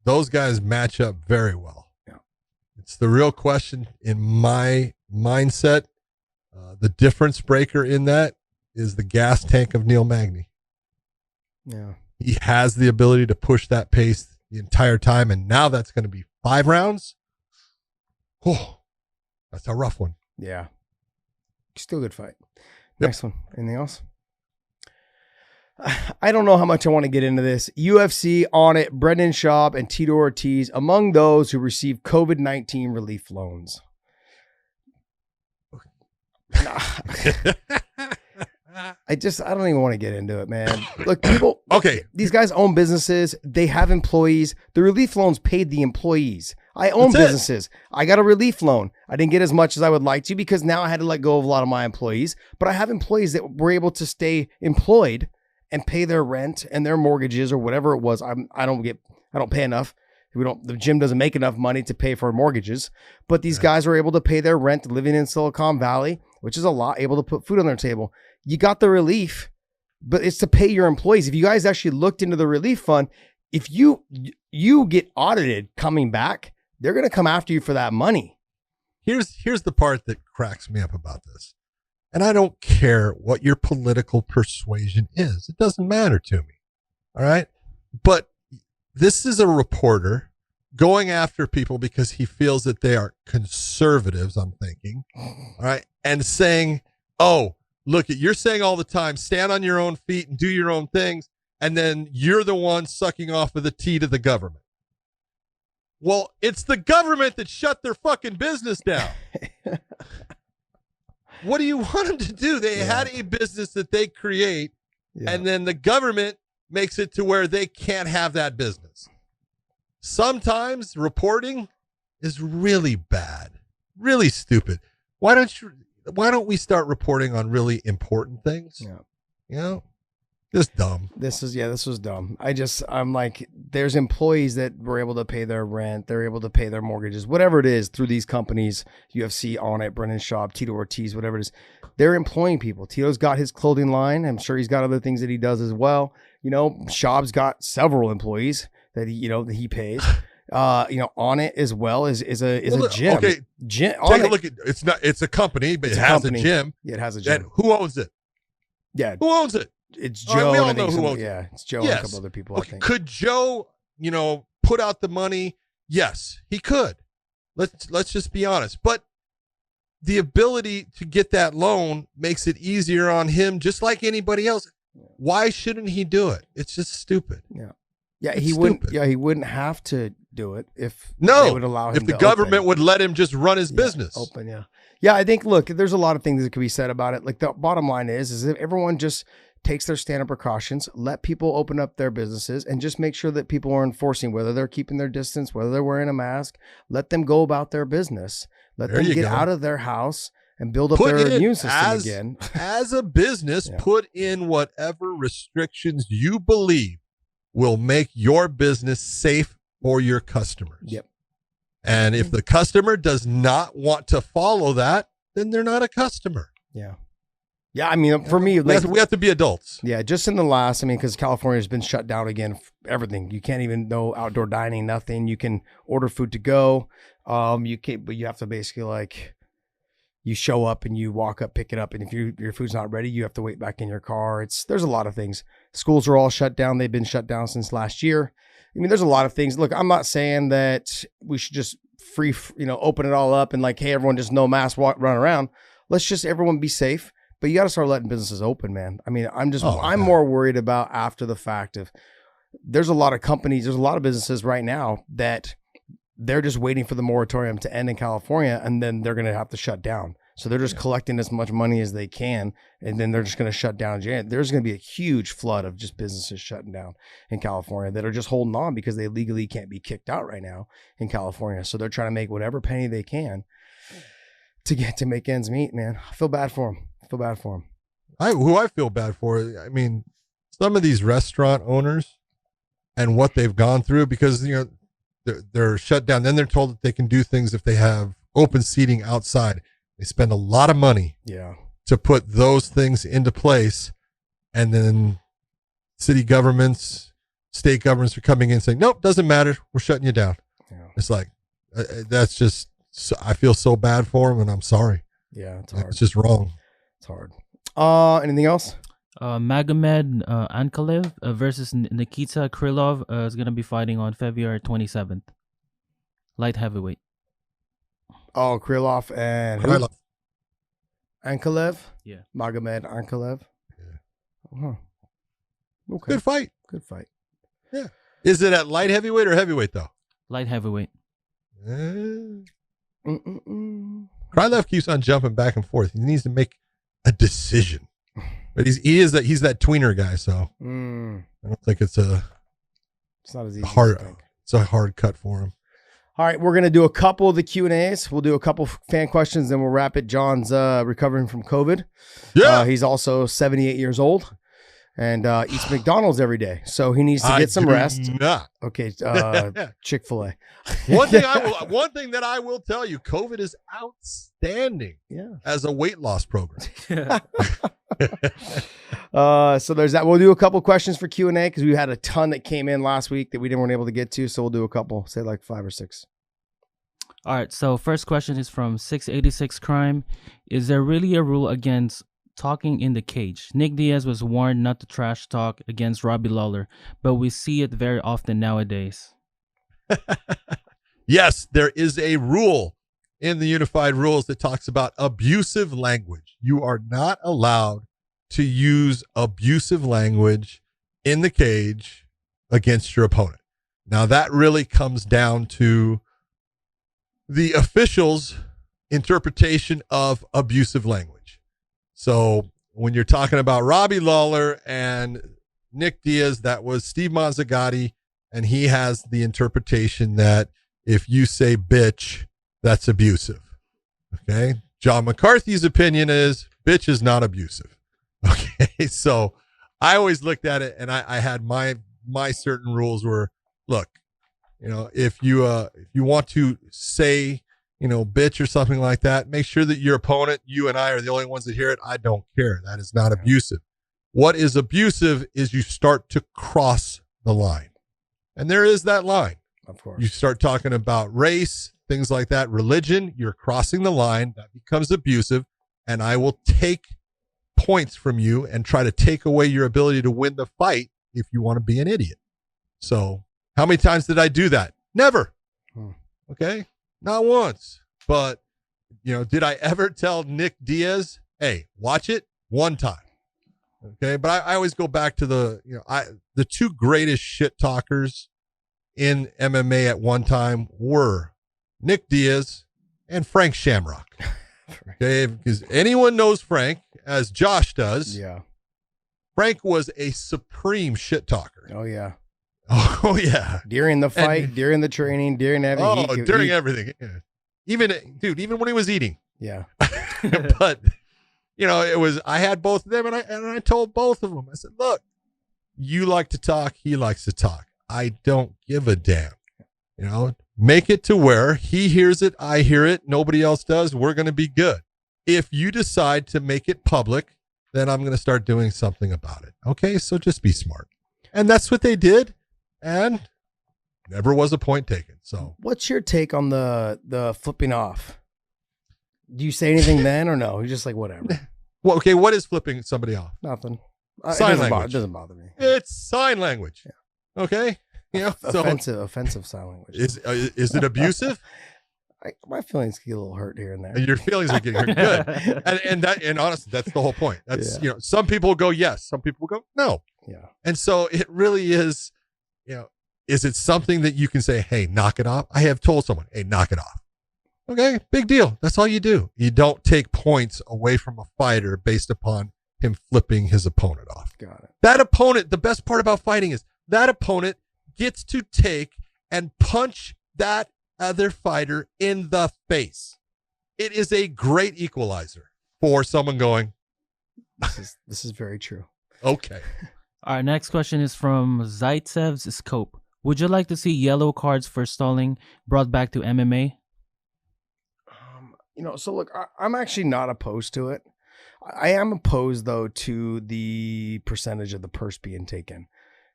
Those guys match up very well. Yeah. It's the real question in my mindset. The difference breaker in that is the gas tank of Neil Magny. Yeah. He has the ability to push that pace the entire time, and now that's going to be 5 rounds. Oh, that's a rough one. Yeah. Still a good fight. Yep. Next one. Anything else? I don't know how much I want to get into this. UFC on it. Brendan Schaub and Tito Ortiz among those who received COVID-19 relief loans. I don't even want to get into it, man. Look, people, these guys own businesses. They have employees. The relief loans paid the employees. I own businesses. I got a relief loan. I didn't get as much as I would like to because now I had to let go of a lot of my employees, but I have employees that were able to stay employed and pay their rent and their mortgages or whatever it was. I don't pay enough. The gym doesn't make enough money to pay for mortgages, but these guys are able to pay their rent living in Silicon Valley, which is a lot, able to put food on their table. You got the relief, but it's to pay your employees. If you guys actually looked into the relief fund, if you get audited coming back, they're going to come after you for that money. Here's the part that cracks me up about this. And I don't care what your political persuasion is. It doesn't matter to me. All right. But this is a reporter going after people because he feels that they are conservatives, I'm thinking. All right. And saying, oh, look, you're saying all the time, stand on your own feet and do your own things. And then you're the one sucking off of the tea to the government. Well, it's the government that shut their fucking business down. What do you want them to do? They had a business that they create and then the government makes it to where they can't have that business. Sometimes reporting is really bad, really stupid. Why don't we start reporting on really important things? Yeah. You know, just dumb. This was dumb. I'm like, there's employees that were able to pay their rent. They're able to pay their mortgages, whatever it is, through these companies, UFC, On It, Brennan Schaub, Tito Ortiz, whatever it is. They're employing people. Tito's got his clothing line. I'm sure he's got other things that he does as well. You know, Schaub's got several employees that he pays. On It as well is a gym. Okay, Gym, take a look at it's a company, but it has a gym. Yeah, it has a gym. And who owns it? Yeah, who owns it? It's All right, Joe. we all and I know think who owns it. Yeah, it's Joe and a couple other people. Okay, I think. could Joe, put out the money? Yes, he could. Let's just be honest. But the ability to get that loan makes it easier on him, just like anybody else. Why shouldn't he do it? It's just stupid. Yeah. Yeah, It's he wouldn't. stupid. Yeah, he wouldn't have to do it if No, they would allow him. if the to government open. would let him just run his business. Open, yeah, yeah. I think. Look, there's a lot of things that could be said about it. Like the bottom line is if everyone just takes their standard precautions, let people open up their businesses, and just make sure that people are enforcing, whether they're keeping their distance, whether they're wearing a mask. Let them go about their business. Let There them you get go. out of their house and build up Put their in immune system as, again. as a business, Yeah. put in whatever restrictions you believe will make your business safe for your customers. Yep. And if the customer does not want to follow that, then they're not a customer. Yeah. Yeah. I mean, for me, like, We have to be adults. yeah, just in the last, because California has been shut down again, everything. You can't even know outdoor dining, nothing. You can order food to go. You can't, but you have to basically you show up and you walk up, pick it up. And if your food's not ready, you have to wait back in your car. There's a lot of things. Schools are all shut down. They've been shut down since last year. There's a lot of things. Look, I'm not saying that we should just open it all up and hey, everyone just no mask, run around. Let's just everyone be safe. But you got to start letting businesses open, man. I'm more worried about after the fact there's a lot of companies, there's a lot of businesses right now that they're just waiting for the moratorium to end in California, and then they're going to have to shut down. So they're just collecting as much money as they can, and then they're just going to shut down. There's going to be a huge flood of just businesses shutting down in California that are just holding on because they legally can't be kicked out right now in California. So they're trying to make whatever penny they can to make ends meet, man. I feel bad for them. I feel bad for, some of these restaurant owners and what they've gone through, because they're shut down. Then they're told that they can do things if they have open seating outside. They spend a lot of money to put those things into place. And then city governments, state governments are coming in saying, nope, doesn't matter. We're shutting you down. Yeah. It's that's just, I feel so bad for them, and I'm sorry. Yeah, it's hard. It's just wrong. It's hard. Anything else? Magomed Ankalaev versus Nikita Krylov is going to be fighting on February 27th. Light heavyweight. Oh, Krylov and who? Krylov. Ankalaev? Yeah. Magomed Ankalaev? Yeah. Uh-huh. Okay. Good fight. Yeah. Is it at light heavyweight or heavyweight, though? Light heavyweight. Krylov keeps on jumping back and forth. He needs to make a decision. But he's that tweener guy, so I don't think it's not as easy hard. as you think. It's a hard cut for him. All right, we're going to do a couple of the Q&As. We'll do a couple fan questions, then we'll wrap it. John's recovering from COVID. Yeah. He's also 78 years old and eats McDonald's every day. So he needs to get some rest. Not. Okay, Chick-fil-A. One thing that I will tell you, COVID is outstanding as a weight loss program. So there's that. We'll do a couple questions for Q&A because we had a ton that came in last week that we weren't able to get to. So we'll do a couple, say 5 or 6. All right. So first question is from 686 Crime. Is there really a rule against talking in the cage? Nick Diaz was warned not to trash talk against Robbie Lawler, but we see it very often nowadays. Yes, there is a rule in the unified rules that talks about abusive language. You are not allowed to use abusive language in the cage against your opponent. Now, that really comes down to the official's interpretation of abusive language. So when you're talking about Robbie Lawler and Nick Diaz, that was Steve Mazzagatti, and he has the interpretation that if you say bitch, that's abusive. Okay. John McCarthy's opinion is bitch is not abusive. Okay. So I always looked at it, and I had my certain rules were, look, if you want to say, bitch or something like that, make sure that your opponent, you and I, are the only ones that hear it. I don't care. That is not abusive. What is abusive is you start to cross the line. And there is that line. Of course. You start talking about race, things like that, religion, you're crossing the line. That becomes abusive. And I will take points from you and try to take away your ability to win the fight if you want to be an idiot. So how many times did I do that? Never. Okay. Not once. But, did I ever tell Nick Diaz, hey, watch it? One time. Okay. But I always go back to the two greatest shit talkers in MMA at one time were Nick Diaz and Frank Shamrock. Okay. Because anyone knows Frank, as Josh does. Yeah. Frank was a supreme shit talker. Oh, yeah. Oh, yeah. During the fight, during the training, during everything. During everything. Yeah. Even when he was eating. Yeah. But, it was, I had both of them, and I told both of them, I said, look, you like to talk, he likes to talk. I don't give a damn. Make it to where he hears it, I hear it, nobody else does, we're going to be good. If you decide to make it public, then I'm going to start doing something about it. Okay, so just be smart. And that's what they did. And never was a point taken. So what's your take on the flipping off? Do you say anything then or no? You're just like, whatever. Well, okay, what is flipping somebody off? Nothing. Sign language. It doesn't bother me. It's sign language. Yeah. Okay? Offensive sign language. Is it abusive? My feelings get a little hurt here and there. Your feelings are getting hurt. Good. And honestly, that's the whole point. That's, some people go yes, some people go no. Yeah. And so it really is, is it something that you can say, hey, knock it off? I have told someone, hey, knock it off. Okay, big deal. That's all you do. You don't take points away from a fighter based upon him flipping his opponent off. Got it. That opponent, the best part about fighting is that opponent gets to take and punch that other fighter in the face. It is a great equalizer for someone going, this is very true. Okay. Our next question is from Zaitsev's Scope. Would you like to see yellow cards for stalling brought back to MMA? So look, I'm actually not opposed to it. I am opposed, though, to the percentage of the purse being taken.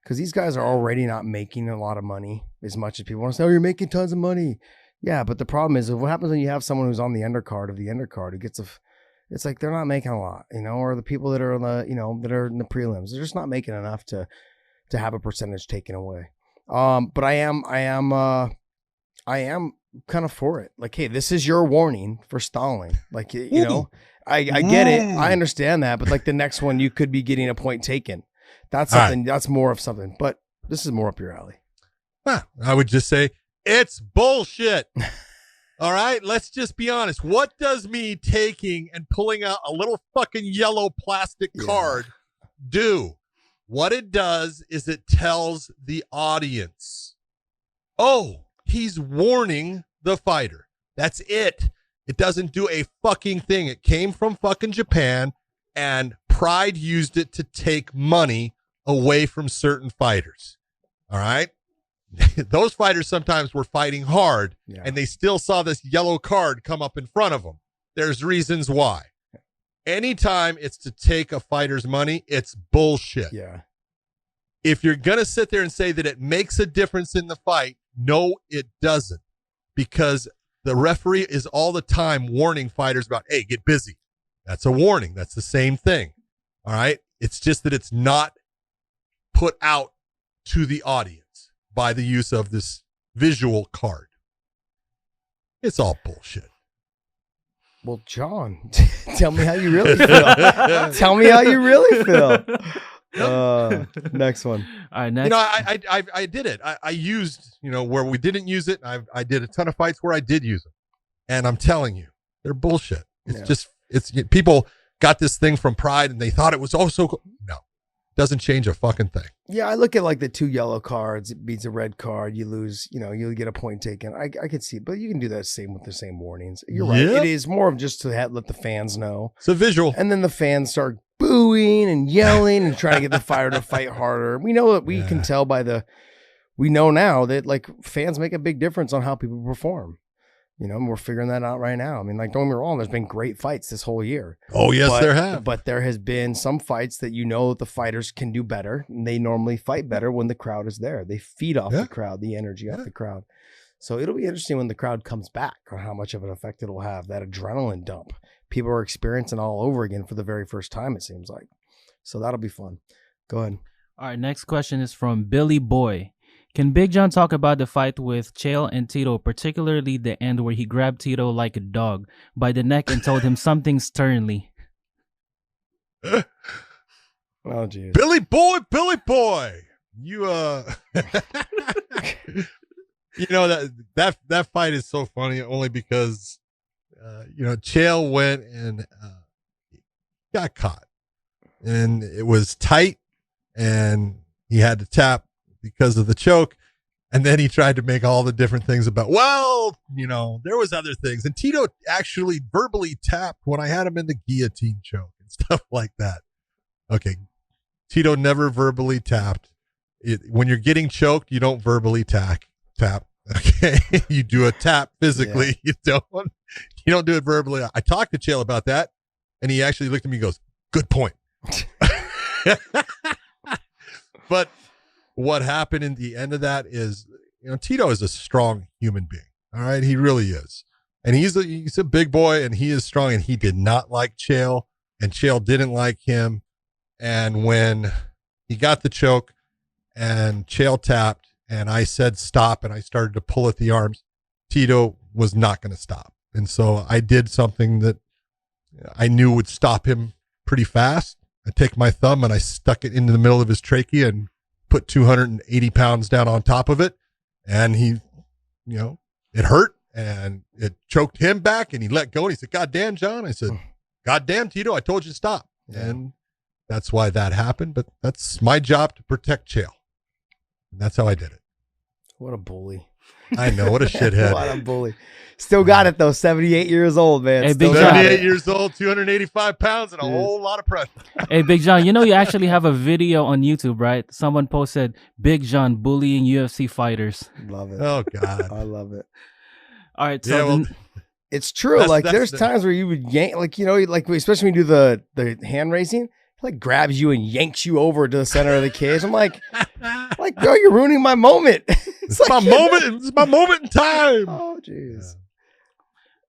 Because these guys are already not making a lot of money as much as people want to say, oh, you're making tons of money. Yeah, but the problem is, what happens when you have someone who's on the undercard who gets it's like they're not making a lot, or the people that are on the, that are in the prelims, they're just not making enough to have a percentage taken away. But I am kind of for it. Like, hey, this is your warning for stalling. Like, I get it. I understand that. But like the next one, you could be getting a point taken. That's something. Right. That's more of something. But this is more up your alley. I would just say it's bullshit. All right, let's just be honest. What does me taking and pulling out a little fucking yellow plastic card do? What it does is it tells the audience, oh, he's warning the fighter. That's it. It doesn't do a fucking thing. It came from fucking Japan, and Pride used it to take money away from certain fighters. All right? Those fighters sometimes were fighting hard, and they still saw this yellow card come up in front of them. There's reasons why. Anytime it's to take a fighter's money, it's bullshit. Yeah. If you're going to sit there and say that it makes a difference in the fight, no, it doesn't. Because the referee is all the time warning fighters about, hey, get busy. That's a warning. That's the same thing. All right? It's just that it's not put out to the audience by the use of this visual card. It's all bullshit. Well, John, tell me how you really feel. Tell me how you really feel. Next one. All right, next. I did it. I used, where we didn't use it. I did a ton of fights where I did use it. And I'm telling you, they're bullshit. It's just, it's people, got this thing from Pride and they thought it was so cool. No, doesn't change a fucking thing. Yeah, I look at like the 2 yellow cards. It beats a red card. You lose, you get a point taken. I could see, but you can do that same with the same warnings. You're right. Yep. It is more of just to let the fans know. It's a visual. And then the fans start booing and yelling and trying to get the fighter to fight harder. We know that we can tell we know now that like fans make a big difference on how people perform. And we're figuring that out right now. I mean, like, don't get me wrong, there's been great fights this whole year. Oh, yes, there have. But there has been some fights that the fighters can do better. And they normally fight better when the crowd is there. They feed off the crowd, the energy off the crowd. So it'll be interesting when the crowd comes back on how much of an effect it'll have, that adrenaline dump. People are experiencing all over again for the very first time, it seems like. So that'll be fun. Go ahead. All right, next question is from Billy Boy. Can Big John talk about the fight with Chael and Tito, particularly the end where he grabbed Tito like a dog by the neck and told him something sternly? Oh, geez. Billy Boy. You, that fight is so funny only because, Chael went and got caught. And it was tight and he had to tap because of the choke. And then he tried to make all the different things about, there was other things. And Tito actually verbally tapped when I had him in the guillotine choke and stuff like that. Okay. Tito never verbally tapped. When you're getting choked, you don't verbally tap. Okay. You do a tap physically. Yeah. You don't do it verbally. I talked to Chael about that and he actually looked at me and goes, good point. But what happened in the end of that is, Tito is a strong human being. All right. He really is. And he's a big boy and he is strong and he did not like Chael and Chael didn't like him. And when he got the choke and Chael tapped and I said, stop. And I started to pull at the arms, Tito was not going to stop. And so I did something that I knew would stop him pretty fast. I take my thumb and I stuck it into the middle of his trachea and put 280 pounds down on top of it. And he, it hurt and it choked him back and he let go. And he said, God damn, John. I said, God damn, Tito, I told you to stop. And that's why that happened. But that's my job to protect Chael. And that's how I did it. What a bully. I know. What a shithead. What a bully. Still got it, though. 78 years old, man. Hey, Still Big John. 78 years old, 285 pounds, and a whole lot of pressure. Hey, Big John, you actually have a video on YouTube, right? Someone posted Big John bullying UFC fighters. Love it. Oh, God. I love it. All right. So it's true. There's times where you would yank, especially when you do the hand raising, he grabs you and yanks you over to the center of the cage. I'm like, girl, you're ruining my moment. It's my moment. It's my moment in time. Oh, jeez. Yeah.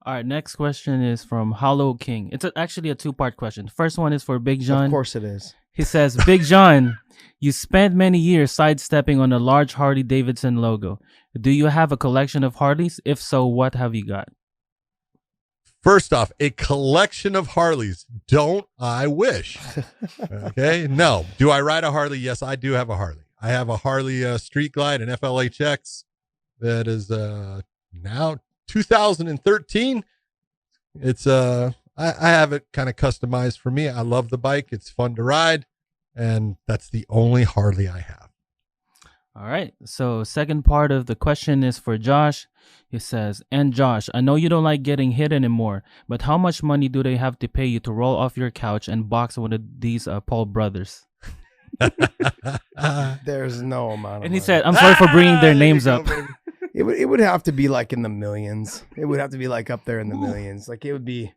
All right, next question is from Hollow King. It's actually a 2-part question. First one is for Big John. Of course it is. He says, Big John, you spent many years sidestepping on a large Harley-Davidson logo. Do you have a collection of Harleys? If so, what have you got? First off, a collection of Harleys. Don't I wish? Okay. No. Do I ride a Harley? Yes, I do have a Harley. I have a Harley Street Glide, an FLHX that is now 2013. It's I have it kind of customized for me. I love the bike. It's fun to ride, and that's the only Harley I have. All right. So second part of the question is for Josh. He says, and Josh, I know you don't like getting hit anymore, but how much money do they have to pay you to roll off your couch and box one of these Paul brothers? There's no amount of And he money. said, I'm sorry for bringing their names up. It would have to be in the millions. It would have to be up there in the millions. It would be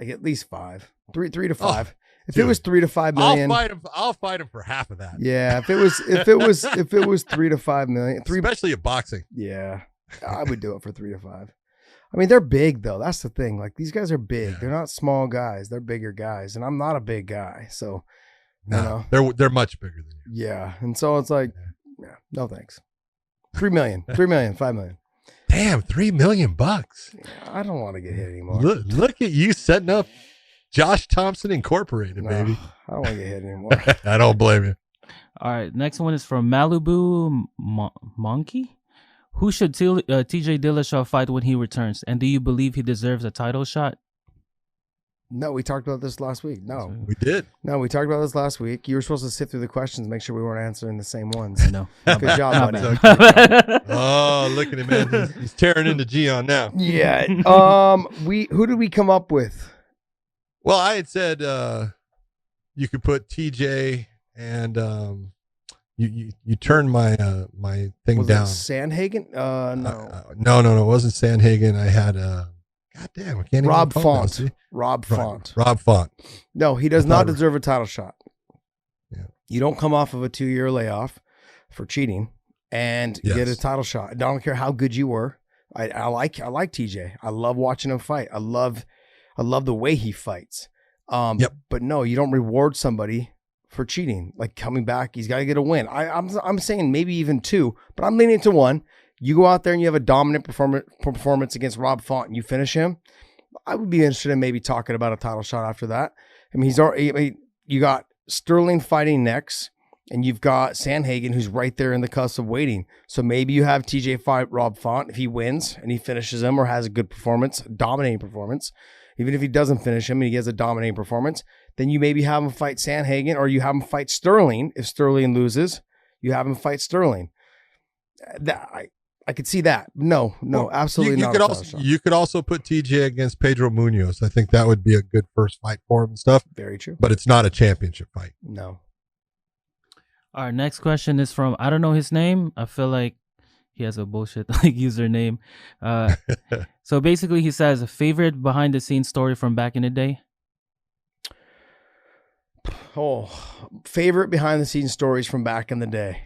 at least 3 to 5. If it was 3 to 5 million, I'll fight him for half of that. Yeah, if it was 3 to 5 million, especially at boxing. Yeah, I would do it for 3 to 5. I mean, they're big though. That's the thing. These guys are big. Yeah. They're not small guys. They're bigger guys, and I'm not a big guy. So, they're much bigger than you. Yeah, and so it's no thanks. 3 million, 5 million. Damn, $3 million. Yeah, I don't want to get hit anymore. Look at you setting up Josh Thompson Incorporated, baby. I don't want to get hit anymore. I don't blame you. All right, next one is from Malibu Monkey. Who should TJ Dillashaw fight when he returns? And do you believe he deserves a title shot? No, we talked about this last week. No, We did. no, we talked about this last week. You were supposed to sit through the questions, make sure we weren't answering the same ones. I know. Good job, buddy. Oh, look at him, man. He's tearing into Gion now. Yeah. Who did we come up with? Well, I had said you could put TJ and you turned my my thing Was down. it Sandhagen? No. No, it wasn't Sandhagen. I had God damn, I can't even Rob recall now, Font. see? Rob Right, Font. Rob Font. No, he does I not thought- deserve a title shot. Yeah. You don't come off of a 2-year layoff for cheating and Yes. get a title shot. I don't care how good you were. I like TJ. I love watching him fight. I love the way he fights. Yep. But no, you don't reward somebody for cheating. Like coming back, he's got to get a win. I'm saying maybe even 2, but I'm leaning to 1. You go out there and you have a dominant performance against Rob Font and you finish him. I would be interested in maybe talking about a title shot after that. I mean, you got Sterling fighting next, and you've got Sandhagen who's right there in the cusp of waiting. So maybe you have TJ fight Rob Font if he wins and he finishes him or has a good performance, dominating performance. Even if he doesn't finish him and he has a dominating performance, then you maybe have him fight Sandhagen, or you have him fight Sterling. If Sterling loses, you have him fight Sterling. I could see that. No, Well, absolutely you not. could you could also put TJ against Pedro Munoz. I think that would be a good first fight for him and stuff. Very true. But it's not a championship fight. No. Our next question is from, I don't know his name. I feel like he has a bullshit like username. So basically he says, a favorite behind the scenes story from back in the day. Oh, favorite behind the scenes stories from back in the day.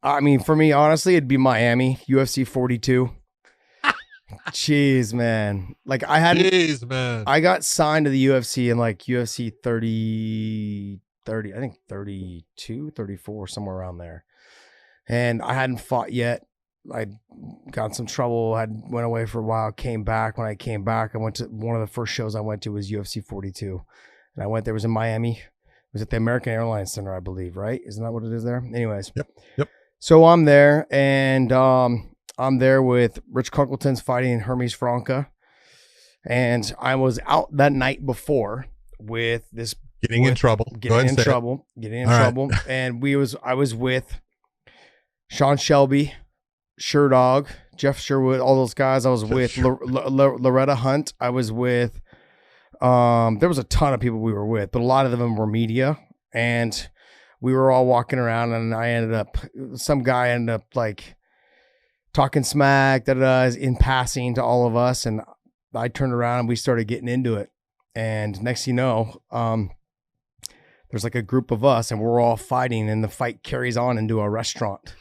I mean, for me, honestly, it'd be Miami, UFC 42. Jeez, man. Like Jeez, man. I got signed to the UFC in like UFC 30, I think 32, 34, somewhere around there. And I hadn't fought yet. I got in some trouble, went away for a while, came back. When I came back, I went to one of the first shows I went to was UFC 42. And I went there, it was in Miami. It was at the American Airlines Center, I believe, right? Isn't that what it is there? Anyways. Yep. So I'm there, and I'm there with Rich Kunkleton's fighting Hermes Franca. And I was out that night before with this Getting in trouble. Getting in trouble. And I was with Sean Shelby, Sherdog, Jeff Sherwood, all those guys. I was with Loretta Hunt. I was with there was a ton of people we were with, but a lot of them were media, and we were all walking around, and some guy ended up like talking smack in passing to all of us, and I turned around and we started getting into it. And next thing you know, there's like a group of us and we're all fighting, and the fight carries on into a restaurant.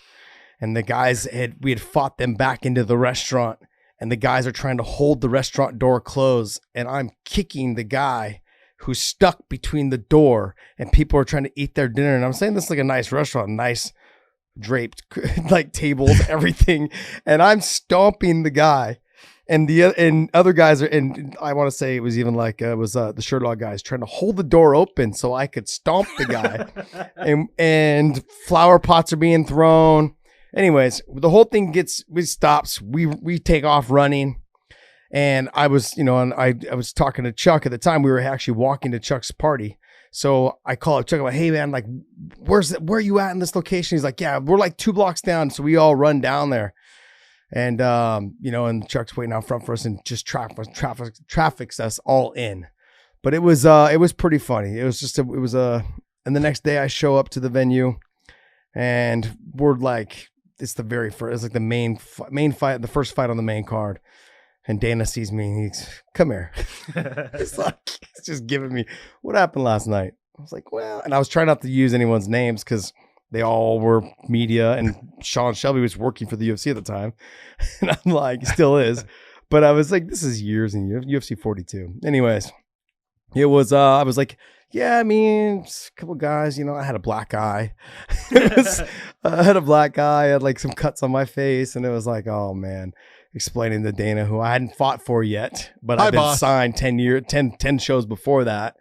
And the guys we had fought them back into the restaurant, and the guys are trying to hold the restaurant door closed, and I'm kicking the guy who's stuck between the door, and people are trying to eat their dinner. And I'm saying this is like a nice restaurant, nice draped like tables, everything. And I'm stomping the guy, and other guys are, and I want to say it was even like the Sherdog guys trying to hold the door open so I could stomp the guy. and flower pots are being thrown. Anyways, the whole thing stops. We take off running, and I was talking to Chuck at the time. We were actually walking to Chuck's party. So I call up Chuck. I'm like, hey man, like, where are you at in this location? He's like, yeah, we're like 2 blocks down. So we all run down there, and and Chuck's waiting out front for us and just traffics us all in. But it was pretty funny. It was and the next day I show up to the venue, and we're like, it's the very first, it's like the main fight, the first fight on the main card. And Dana sees me and he's, come here. It's just giving me, what happened last night? I was like, well, and I was trying not to use anyone's names because they all were media, and Sean Shelby was working for the UFC at the time. And I'm like, he still is. But I was like, this is years and years, UFC 42. Anyways, it was, I was like, yeah, I mean, a couple guys, I had a black eye. I had a black eye. I had like some cuts on my face, and it was like, oh man, explaining to Dana, who I hadn't fought for yet, but I've been signed 10 shows before that.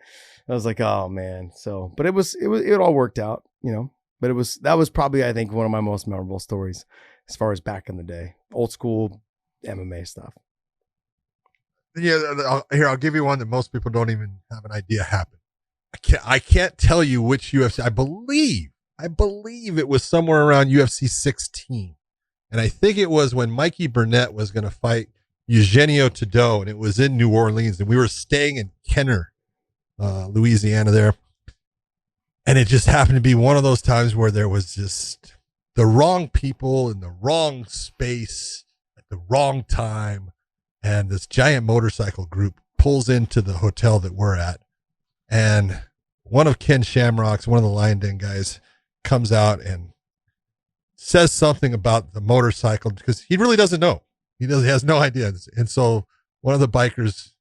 I was like, oh man. So, but it all worked out, but that was probably, I think, one of my most memorable stories as far as back in the day, old school MMA stuff. Yeah, I'll give you one that most people don't even have an idea happened. I can't tell you which UFC. I believe it was somewhere around UFC 16, and I think it was when Mikey Burnett was going to fight Eugenio Tadot, and it was in New Orleans, and we were staying in Kenner, Louisiana there, and it just happened to be one of those times where there was just the wrong people in the wrong space at the wrong time. And this giant motorcycle group pulls into the hotel that we're at. And one of Ken Shamrock's, one of the Lion Den guys, comes out and says something about the motorcycle because he really doesn't know. He has no idea. And so one of the bikers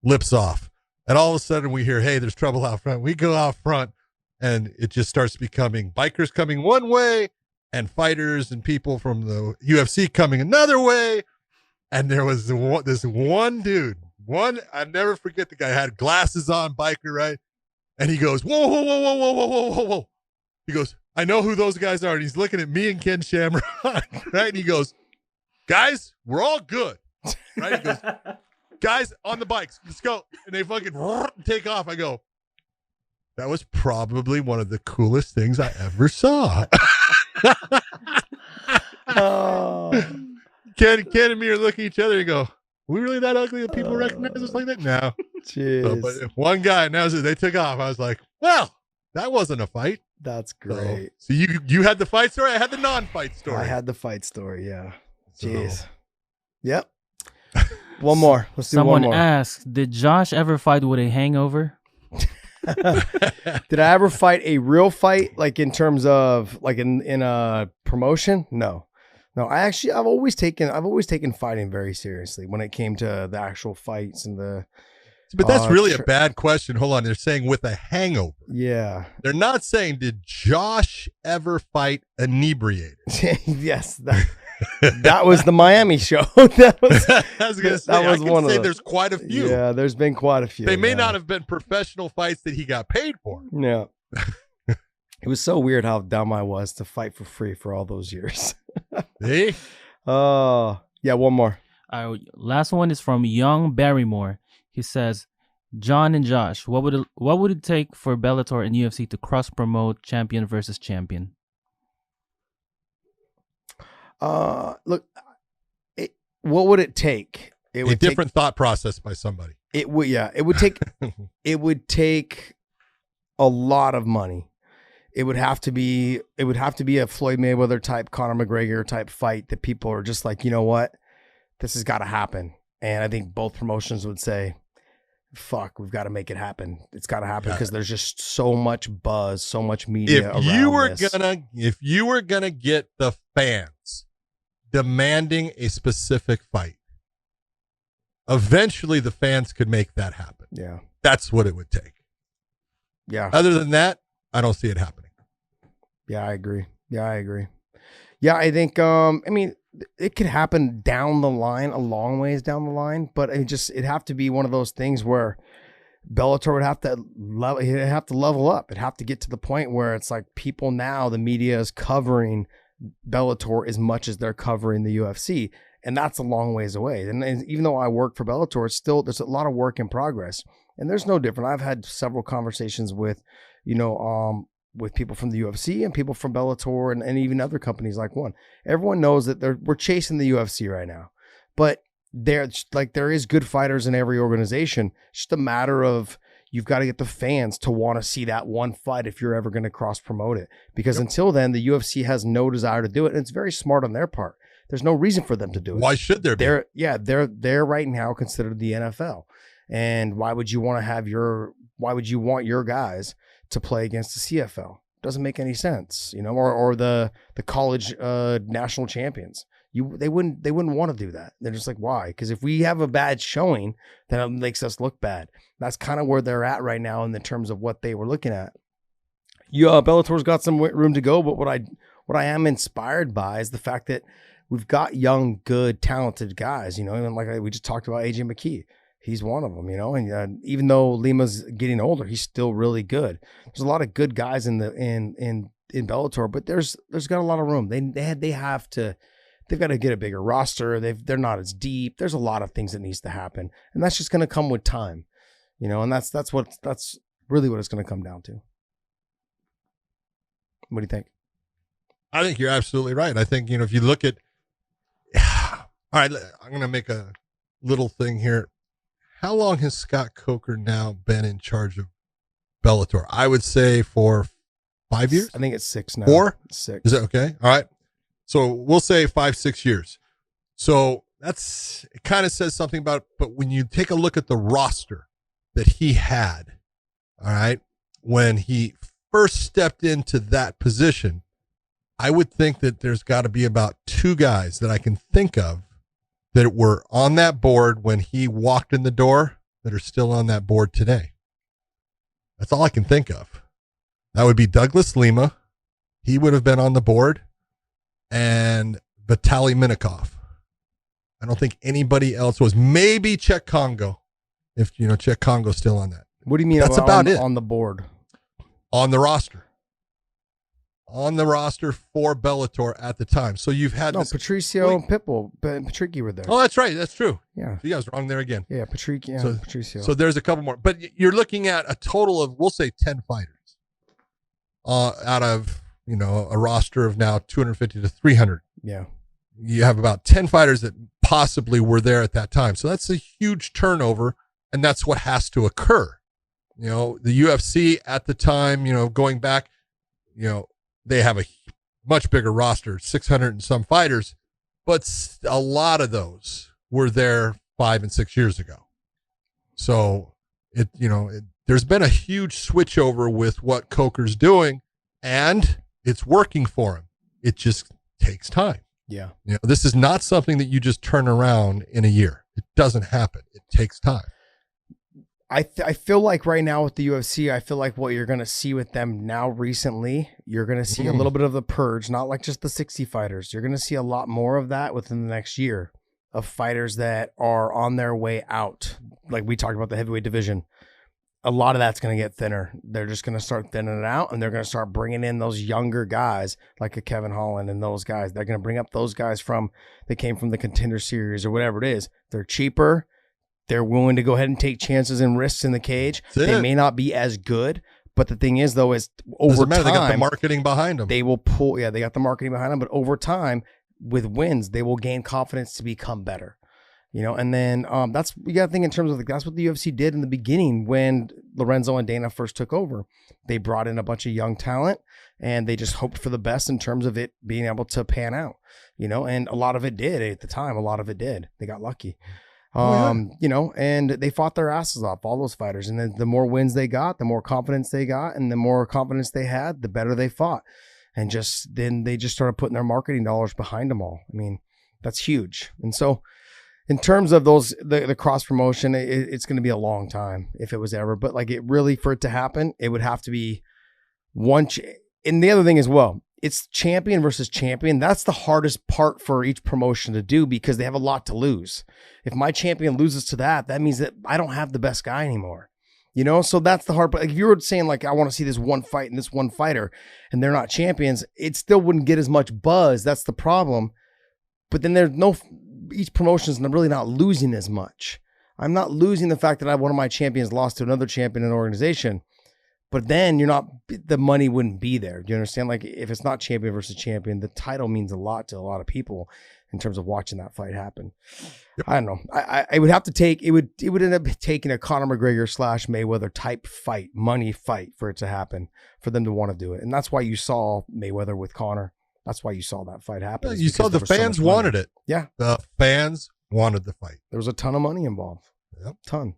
lips off. And all of a sudden we hear, hey, there's trouble out front. We go out front and it just starts becoming bikers coming one way and fighters and people from the UFC coming another way. And there was this one dude, I never forget, the guy had glasses on, biker, right? And he goes, whoa, whoa, whoa, whoa, whoa, whoa, whoa, whoa, whoa. He goes, I know who those guys are. And he's looking at me and Ken Shamrock, right? And he goes, guys, we're all good, right? He goes, guys, on the bikes, let's go. And they fucking take off. I go, that was probably one of the coolest things I ever saw. Oh. Ken and me are looking at each other and go, are we really that ugly that people recognize us like that? No. Jeez. So, but if one guy announced it, they took off. I was like, well, that wasn't a fight. That's great. So you had the fight story? I had the non-fight story. I had the fight story, yeah. Jeez. So. Yep. One more. Let's do Someone one more. asked, did Josh ever fight with a hangover? Did I ever fight a real fight, like in terms of like in a promotion? No. I've always taken fighting very seriously when it came to the actual fights and the. But that's really a bad question. Hold on. They're saying with a hangover. Yeah. They're not saying, did Josh ever fight inebriated? Yes. That was the Miami show. That was, I was going to say, I can say there's quite a few. Yeah, there's been quite a few. They may not have been professional fights that he got paid for. Yeah. It was so weird how dumb I was to fight for free for all those years. See? Yeah, one more. Last one is from Young Barrymore. He says, John and Josh, what would it take for Bellator and UFC to cross promote champion versus champion? Look, what would it take? It would a different thought process by somebody. It would, yeah. It would take. It would take a lot of money. It would have to be a Floyd Mayweather type, Conor McGregor type fight that people are just like, you know what, this has got to happen. And I think both promotions would say, fuck, we've got to make it happen. It's got to happen because there's just so much buzz, so much media around this. If you were gonna get the fans demanding a specific fight, eventually the fans could make that happen. Yeah. That's what it would take. Yeah. Other than that, I don't see it happening. Yeah, I agree. Yeah, I think, I mean, it could happen down the line, a long ways down the line, but it'd have to be one of those things where Bellator would have to level up. It'd have to get to the point where it's like people now, the media is covering Bellator as much as they're covering the UFC. And that's a long ways away. And even though I work for Bellator, it's still, there's a lot of work in progress. And there's no different. I've had several conversations with, with people from the UFC and people from Bellator and even other companies like one. Everyone knows that we're chasing the UFC right now. But there is good fighters in every organization. It's just a matter of you've got to get the fans to want to see that one fight if you're ever going to cross promote it. Because until then, the UFC has no desire to do it. And it's very smart on their part. There's no reason for them to do it. Why should there be? They're right now considered the NFL. And why would you want your guys to play against the CFL? Doesn't make any sense, or the college national champions. They wouldn't want to do that. They're just like, why? Because if we have a bad showing, then it makes us look bad. That's kind of where they're at right now in the terms of what they were looking at. Bellator's got some room to go, but what I am inspired by is the fact that we've got young, good, talented guys. And like we just talked about, AJ Mckee. He's one of them, and even though Lima's getting older, he's still really good. There's a lot of good guys in Bellator, but there's got a lot of room. They they've got to get a bigger roster. They're not as deep. There's a lot of things that needs to happen, and that's just going to come with time, and that's really what it's going to come down to. What do you think? I think you're absolutely right. I think, if you look at, all right, I'm going to make a little thing here. How long has Scott Coker now been in charge of Bellator? I would say for 5 years. I think it's 6 now. 4? 6. Is that okay? All right. So we'll say 5-6 years. So it kind of says something about, but when you take a look at the roster that he had, all right, when he first stepped into that position, I would think that there's got to be about 2 guys that I can think of that were on that board when he walked in the door that are still on that board today. That's all I can think of. That would be Douglas Lima. He would have been on the board, and Vitaly Minakov. I don't think anybody else was. Maybe Czech Congo, if Czech Congo's still on that. What do you mean? That's about it on the board, on the roster. On the roster for Bellator at the time. So you've had Patricio and Pitbull, and Patrici were there. Oh, that's right. That's true. Yeah. You guys were wrong there again. Yeah, Patricio. Patricio. So there's a couple more. But you're looking at a total of, we'll say, 10 fighters out of, a roster of now 250 to 300. Yeah. You have about 10 fighters that possibly were there at that time. So that's a huge turnover, and that's what has to occur. The UFC at the time, going back, they have a much bigger roster, 600 and some fighters, but a lot of those were there 5 and 6 years ago. So there's been a huge switchover with what Coker's doing, and it's working for him. It just takes time. Yeah. This is not something that you just turn around in a year. It doesn't happen. It takes time. I feel like right now with the UFC, I feel like what you're going to see with them now recently, you're going to see a little bit of the purge, not like just the 60 fighters. You're going to see a lot more of that within the next year of fighters that are on their way out. Like we talked about the heavyweight division. A lot of that's going to get thinner. They're just going to start thinning it out, and they're going to start bringing in those younger guys like a Kevin Holland and those guys. They're going to bring up those guys that came from the Contender Series or whatever it is. They're cheaper. They're willing to go ahead and take chances and risks in the cage. They may not be as good, but the thing is, though, is over time, they got the marketing behind them. They will pull. Yeah, they got the marketing behind them, but over time, with wins, they will gain confidence to become better. And then that's you got to think in terms of that's what the UFC did in the beginning when Lorenzo and Dana first took over. They brought in a bunch of young talent, and they just hoped for the best in terms of it being able to pan out. And a lot of it did at the time. A lot of it did. They got lucky. And they fought their asses off, all those fighters. And then the more wins they got, the more confidence they got, and the more confidence they had, the better they fought. And then they just started putting their marketing dollars behind them all. I mean, that's huge. And so in terms of the cross promotion, it's going to be a long time if it was ever, but for it to happen, it would have to be one. And the other thing as well, it's champion versus champion. That's the hardest part for each promotion to do because they have a lot to lose. If my champion loses to that means that I don't have the best guy anymore. So that's the hard part. If you were saying I want to see this one fight and this one fighter and they're not champions, it still wouldn't get as much buzz. That's the problem. But then each promotion is really not losing as much. I'm not losing the fact that one of my champions lost to another champion in an organization. But then the money wouldn't be there. Do you understand? If it's not champion versus champion, the title means a lot to a lot of people in terms of watching that fight happen. Yep. I don't know. I would have to it would end up taking a Conor McGregor / Mayweather type fight, money fight for it to happen, for them to want to do it. And that's why you saw Mayweather with Conor. That's why you saw that fight happen. You saw the fans wanted it. Yeah. The fans wanted the fight. There was a ton of money involved. Yep. Ton.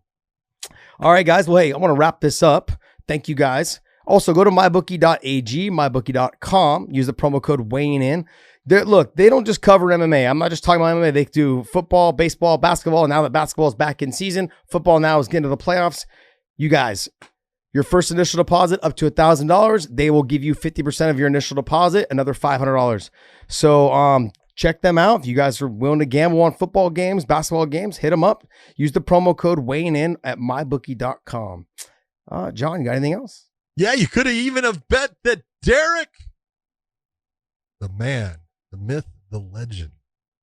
All right, guys. Well, hey, I want to wrap this up. Thank you, guys. Also, go to mybookie.ag, mybookie.com. Use the promo code weighing in. Look, they don't just cover MMA. I'm not just talking about MMA. They do football, baseball, basketball. And now that basketball is back in season, football now is getting to the playoffs. You guys, your first initial deposit up to $1,000. They will give you 50% of your initial deposit, another $500. So check them out. If you guys are willing to gamble on football games, basketball games, hit them up. Use the promo code weighing in at mybookie.com. John, you got anything else? Yeah, you could have even have bet that Derek, the man, the myth, the legend,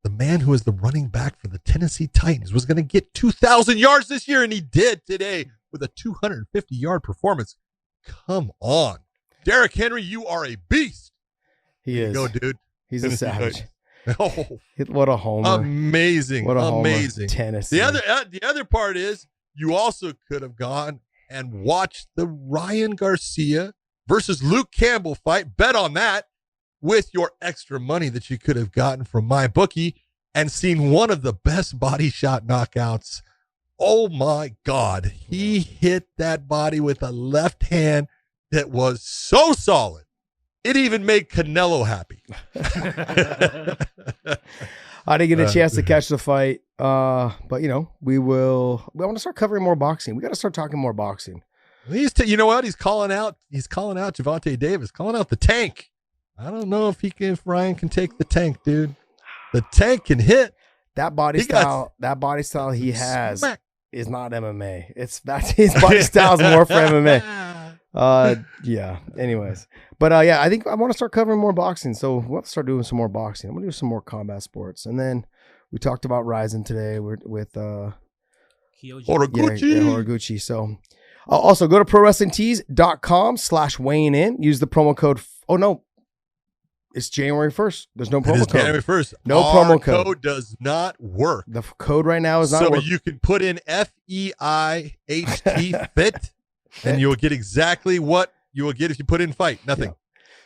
the man who is the running back for the Tennessee Titans was going to get 2,000 yards this year, and he did today with a 250-yard performance. Come on. Derrick Henry, you are a beast. He is. Go, dude. He's a savage. Oh, what a homer. Amazing. What a amazing. Homer. Tennessee. The other part is you also could have gone and watched the Ryan Garcia versus Luke Campbell fight. Bet on that with your extra money that you could have gotten from MyBookie and seen one of the best body shot knockouts. Oh my God. He hit that body with a left hand that was so solid. It even made Canelo happy. I didn't get a chance to catch the fight, but you know, we want to start covering more boxing. We got to start talking more boxing. You know what? He's calling out Gervonta Davis, calling out the tank. I don't know if Ryan can take the tank, dude. The tank can hit. That body style he has is not MMA. His body style is more for MMA. Yeah. Anyways, but yeah, I think I want to start covering more boxing. So we'll have to start doing some more boxing. I'm gonna do some more combat sports, and then we talked about Ryzen today with Horiguchi. Horiguchi. So also go to prowrestlingtees.com/weighing in. Use the promo code. Oh no, it's January 1st. There's no promo code. January 1st. No promo code. Code does not work. The code right now is not working. So you can put in FEIHT fit. And you'll get exactly what you will get if you put in fight. Nothing. Yeah.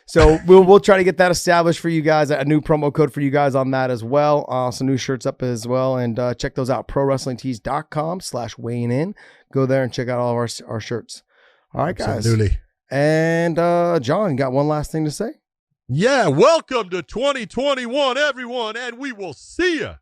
So we'll try to get that established for you guys. A new promo code for you guys on that as well. Some new shirts up as well. And check those out. prowrestlingtees.com/weighing in. Go there and check out all of our shirts. All right, guys. Absolutely. And John, you got one last thing to say? Yeah. Welcome to 2021, everyone. And we will see you